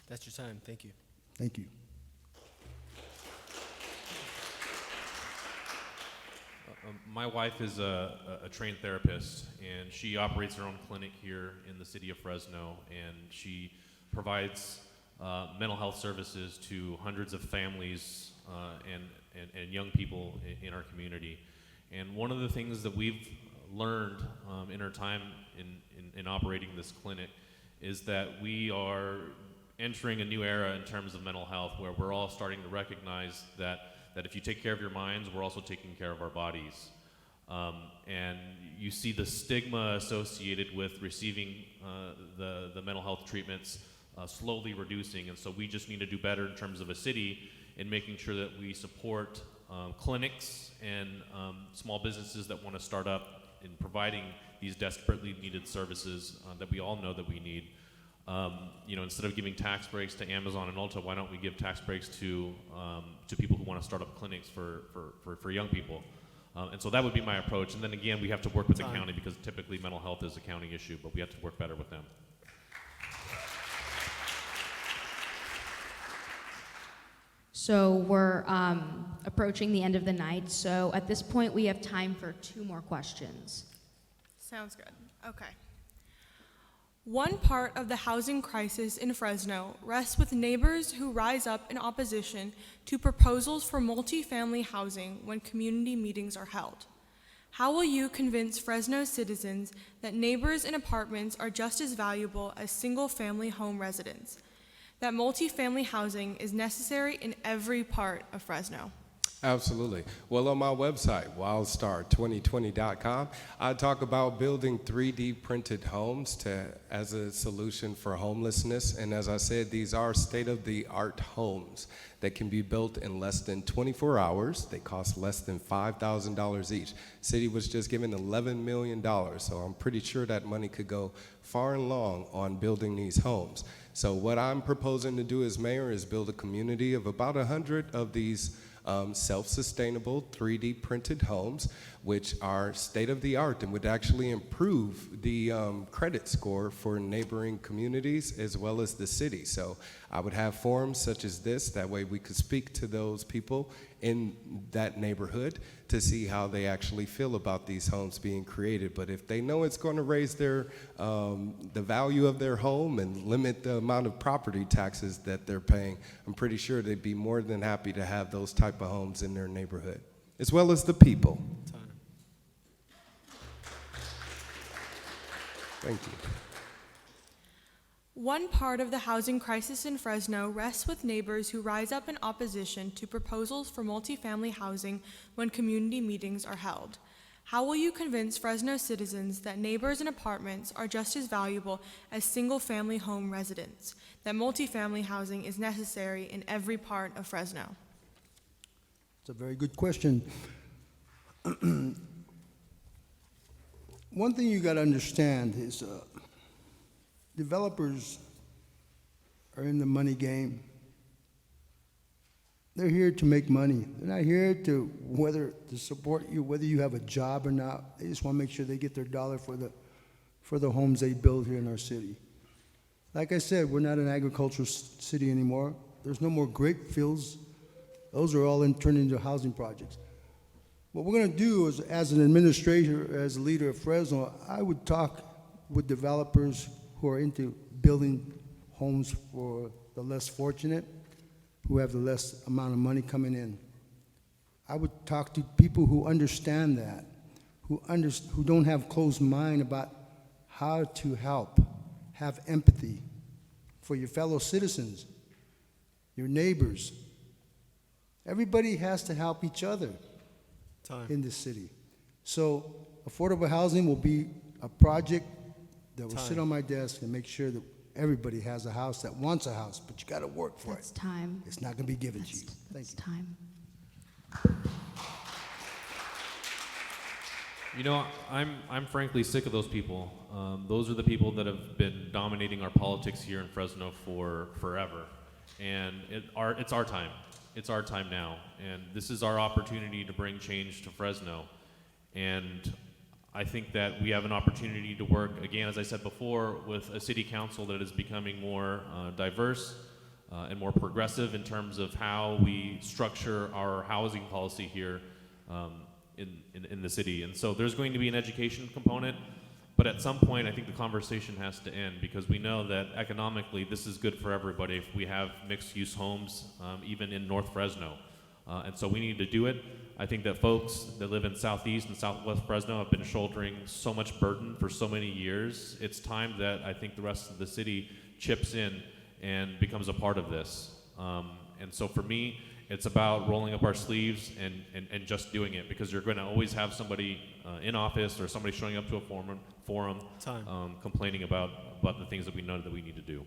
That's your time. Thank you. Thank you. My wife is a trained therapist, and she operates her own clinic here in the city of Fresno, and she provides mental health services to hundreds of families and young people in our community. And one of the things that we've learned in our time in operating this clinic is that we are entering a new era in terms of mental health, where we're all starting to recognize that if you take care of your minds, we're also taking care of our bodies. And you see the stigma associated with receiving the mental health treatments slowly reducing, and so we just need to do better in terms of a city in making sure that we support clinics and small businesses that want to start up in providing these desperately needed services that we all know that we need. Instead of giving tax breaks to Amazon and Ulta, why don't we give tax breaks to people who want to start up clinics for young people? And so that would be my approach. And then again, we have to work with the county, because typically mental health is a county issue, but we have to work better with them. So we're approaching the end of the night. So at this point, we have time for 2 more questions. Sounds good. Okay. One part of the housing crisis in Fresno rests with neighbors who rise up in opposition to proposals for multifamily housing when community meetings are held. How will you convince Fresno citizens that neighbors in apartments are just as valuable as single-family home residents? That multifamily housing is necessary in every part of Fresno? Absolutely. Well, on my website, wildstar2020.com, I talk about building 3D printed homes as a solution for homelessness. And as I said, these are state-of-the-art homes that can be built in less than 24 hours. They cost less than $5,000 each. City was just given $11 million, so I'm pretty sure that money could go far and long on building these homes. So what I'm proposing to do as mayor is build a community of about 100 of these self-sustainable 3D printed homes, which are state-of-the-art and would actually improve the credit score for neighboring communities as well as the city. So I would have forums such as this, that way we could speak to those people in that neighborhood to see how they actually feel about these homes being created. But if they know it's going to raise their the value of their home and limit the amount of property taxes that they're paying, I'm pretty sure they'd be more than happy to have those type of homes in their neighborhood, as well as the people. Thank you. One part of the housing crisis in Fresno rests with neighbors who rise up in opposition to proposals for multifamily housing when community meetings are held. How will you convince Fresno citizens that neighbors and apartments are just as valuable as single-family home residents, that multifamily housing is necessary in every part of Fresno? It's a very good question. One thing you got to understand is developers are in the money game. They're here to make money. They're not here to support you, whether you have a job or not. They just want to make sure they get their dollar for the homes they build here in our city. Like I said, we're not an agricultural city anymore. There's no more grape fields. Those are all turned into housing projects. What we're going to do is, as an administrator, as a leader of Fresno, I would talk with developers who are into building homes for the less fortunate, who have the less amount of money coming in. I would talk to people who understand that, who don't have closed mind about how to help, have empathy for your fellow citizens, your neighbors. Everybody has to help each other in this city. So affordable housing will be a project that will sit on my desk and make sure that everybody has a house that wants a house, but you got to work for That's it. time. It's not going to be given to you. Thank you. Time. You know, I'm frankly sick of those people. Those are the people that have been dominating our politics here in Fresno for forever. And it's our time. It's our time now. And this is our opportunity to bring change to Fresno. And I think that we have an opportunity to work, again, as I said before, with a city council that is becoming more diverse and more progressive in terms of how we structure our housing policy here in the city. And so there's going to be an education component, but at some point I think the conversation has to end, because we know that economically this is good for everybody if we have mixed-use homes, even in North Fresno. And so we need to do it. I think that folks that live in Southeast and Southwest Fresno have been shouldering so much burden for so many years. It's time that I think the rest of the city chips in and becomes a part of this. And so for me, it's about rolling up our sleeves and just doing it, because you're going to always have somebody in office or somebody showing up to a forum complaining about the things that we know that we need to do.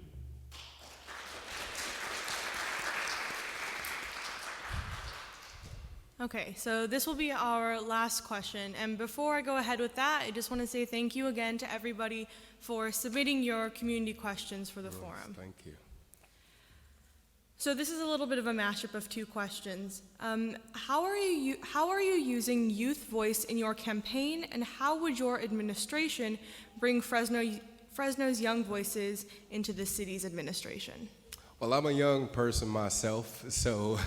Okay, so this will be our last question. And before I go ahead with that, I just want to say thank you again to everybody for submitting your community questions for the forum. Thank you. So this is a little bit of a mashup of two questions. How are you using youth voice in your campaign, and how would your administration bring Fresno's young voices into the city's administration? Well, I'm a young person myself, so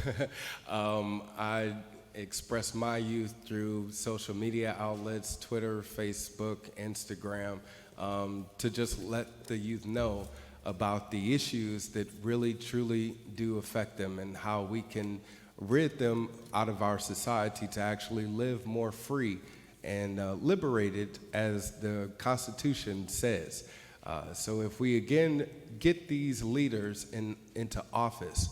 I express my youth through social media outlets, Twitter, Facebook, Instagram, to just let the youth know about the issues that really truly do affect them and how we can rid them out of our society to actually live more free and liberated, as the Constitution says. So if we again get these leaders into office,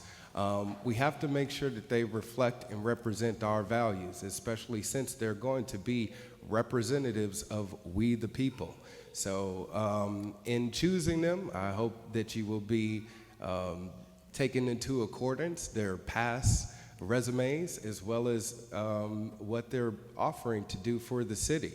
we have to make sure that they reflect and represent our values, especially since they're going to be representatives of we the people. So in choosing them, I hope that you will be taking into accordance their past resumes, as well as what they're offering to do for the city.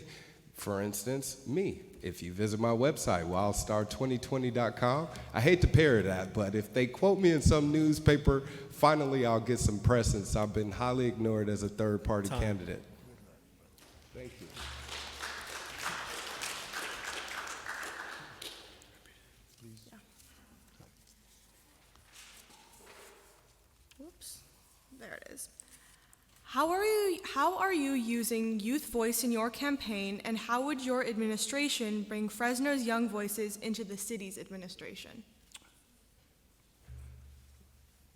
For instance, me. If you visit my website, wildstar2020.com, I hate to parrot that, but if they quote me in some newspaper, finally I'll get some press, since I've been highly ignored as a third-party candidate. Thank you. Whoops. There it is. How are you using youth voice in your campaign, and how would your administration bring Fresno's young voices into the city's administration?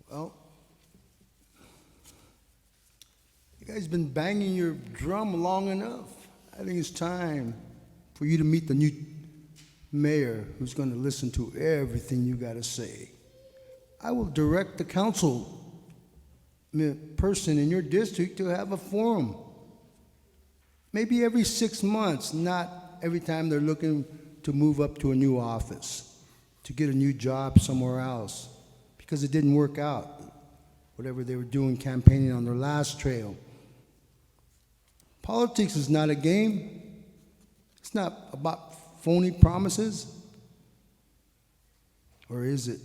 Well, you guys been banging your drum long enough. I think it's time for you to meet the new mayor who's going to listen to everything you got to say. I will direct the council person in your district to have a forum. Maybe every 6 months, not every time they're looking to move up to a new office, to get a new job somewhere else, because it didn't work out, whatever they were doing campaigning on their last trail. Politics is not a game. It's not about phony promises. Or is it?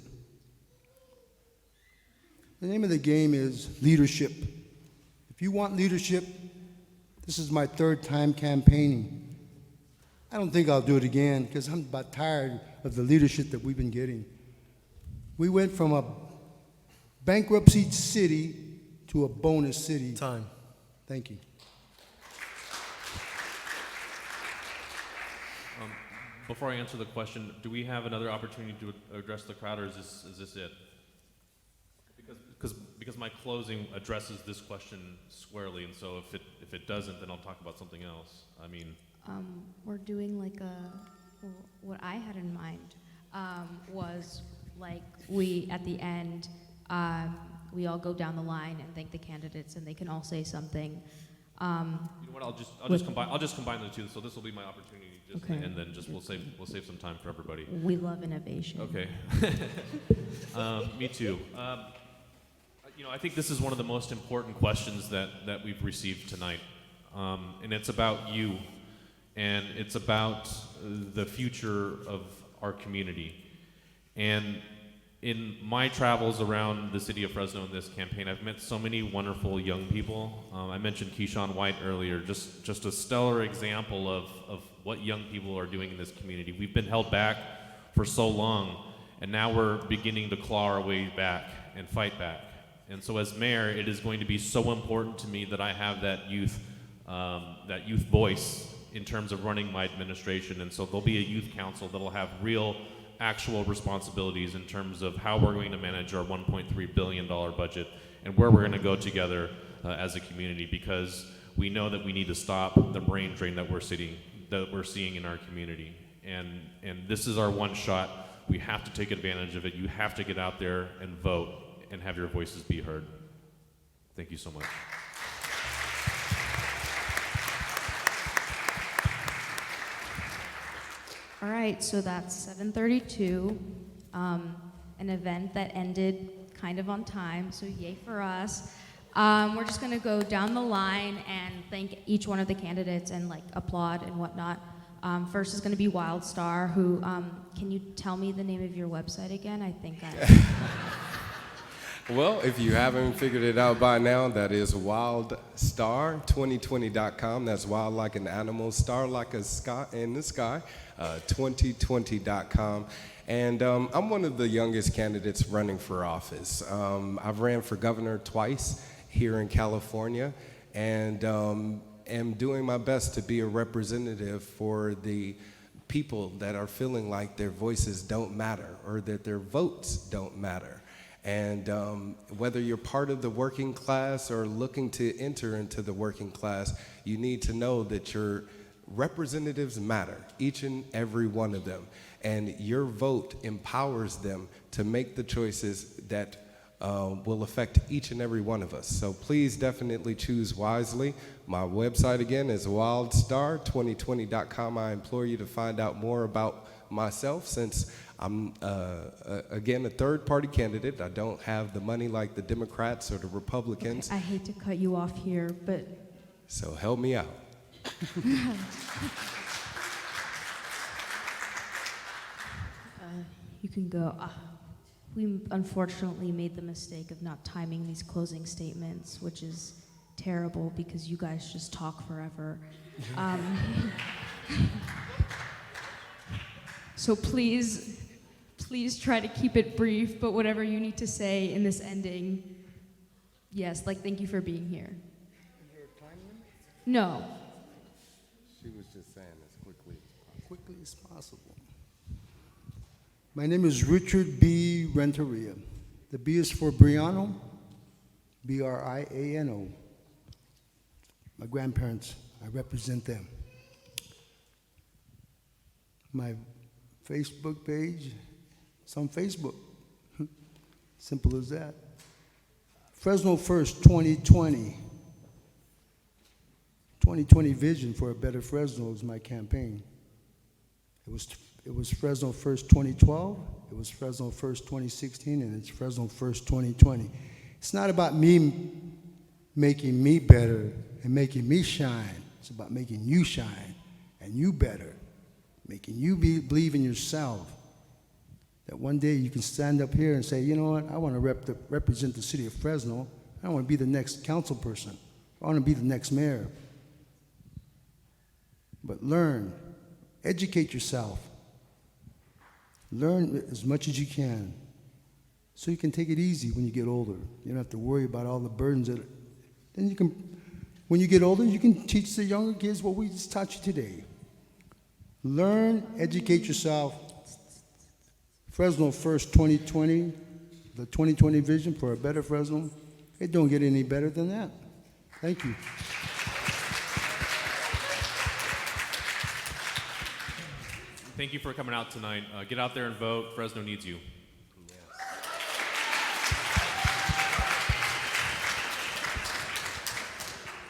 The name of the game is leadership. If you want leadership, this is my 3rd time campaigning. I don't think I'll do it again because I'm about tired of the leadership that we've been getting. We went from a bankruptcy city to a bonus city. Time. Thank you. Before I answer the question, do we have another opportunity to address the crowd, or is this it? Because my closing addresses this question squarely, and so if it doesn't, then I'll talk about something else. I mean, we're doing like what I had in mind was like we at the end we all go down the line and thank the candidates, and they can all say something. you know what? I'll just combine the two. So this will be my opportunity, Okay. and then we'll save some time for everybody. We love innovation. Okay. Me too. I think this is one of the most important questions that we've received tonight, and it's about you, and it's about the future of our community. And in my travels around the city of Fresno in this campaign, I've met so many wonderful young people. I mentioned Keyshawn White earlier, just a stellar example of what young people are doing in this community. We've been held back for so long, and now we're beginning to claw our way back and fight back. And so as mayor, it is going to be so important to me that I have that youth voice in terms of running my administration. And so there'll be a youth council that'll have real, actual responsibilities in terms of how we're going to manage our $1.3 billion budget and where we're going to go together as a community, because we know that we need to stop the brain drain that we're seeing in our community. And this is our one shot. We have to take advantage of it. You have to get out there and vote and have your voices be heard. Thank you so much. All right, so that's 7:32, an event that ended kind of on time, so yay for us. We're just gonna go down the line and thank each one of the candidates and like applaud and whatnot. First is gonna be Wildstar, who, can you tell me the name of your website again? I think Well, if you haven't figured it out by now, that is wildstar2020.com. That's wild like an animal, star like a sky in the sky, 2020.com. And I'm one of the youngest candidates running for office. I've ran for governor twice here in California, and am doing my best to be a representative for the people that are feeling like their voices don't matter or that their votes don't matter. And whether you're part of the working class or looking to enter into the working class, you need to know that your representatives matter, each and every one of them. And your vote empowers them to make the choices that will affect each and every one of us. So please definitely choose wisely. My website again is wildstar2020.com. I implore you to find out more about myself, since I'm, again, a third-party candidate. I don't have the money like the Democrats or the Republicans. Okay, I hate to cut you off here, but... So help me out. You can go. We unfortunately made the mistake of not timing these closing statements, which is terrible because you guys just talk forever. So please try to keep it brief, but whatever you need to say in this ending, Yes, like thank you for being here. Is there a time limit? No. She was just saying as quickly. Quickly as possible. My name is Richard B. Renteria. The B is for Briano, Briano. My grandparents, I represent them. My Facebook page, it's on Facebook. Simple as that. Fresno First 2020. 2020 vision for a better Fresno is my campaign. It was Fresno First 2012, it was Fresno First 2016, and it's Fresno First 2020. It's not about me making me better and making me shine. It's about making you shine and you better, making you believe in yourself. That one day you can stand up here and say, you know what, I want to represent the city of Fresno. I want to be the next council person. I want to be the next mayor. But learn, educate yourself. Learn as much as you can so you can take it easy when you get older. You don't have to worry about all the burdens that, then you can, when you get older, you can teach the younger kids what we just taught you today. Learn, educate yourself. Fresno First 2020, the 2020 vision for a better Fresno, it don't get any better than that. Thank you. Thank you for coming out tonight. Get out there and vote. Fresno needs you.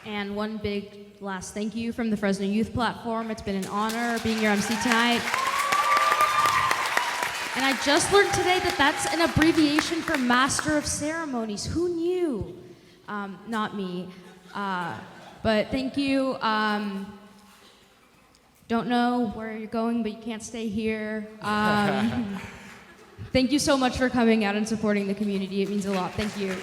And one big last thank you from the Fresno Youth Platform. It's been an honor being your MC tonight. And I just learned today that that's an abbreviation for Master of Ceremonies. Who knew? Not me. But thank you. Don't know where you're going, but you can't stay here. Thank you so much for coming out and supporting the community. It means a lot. Thank you.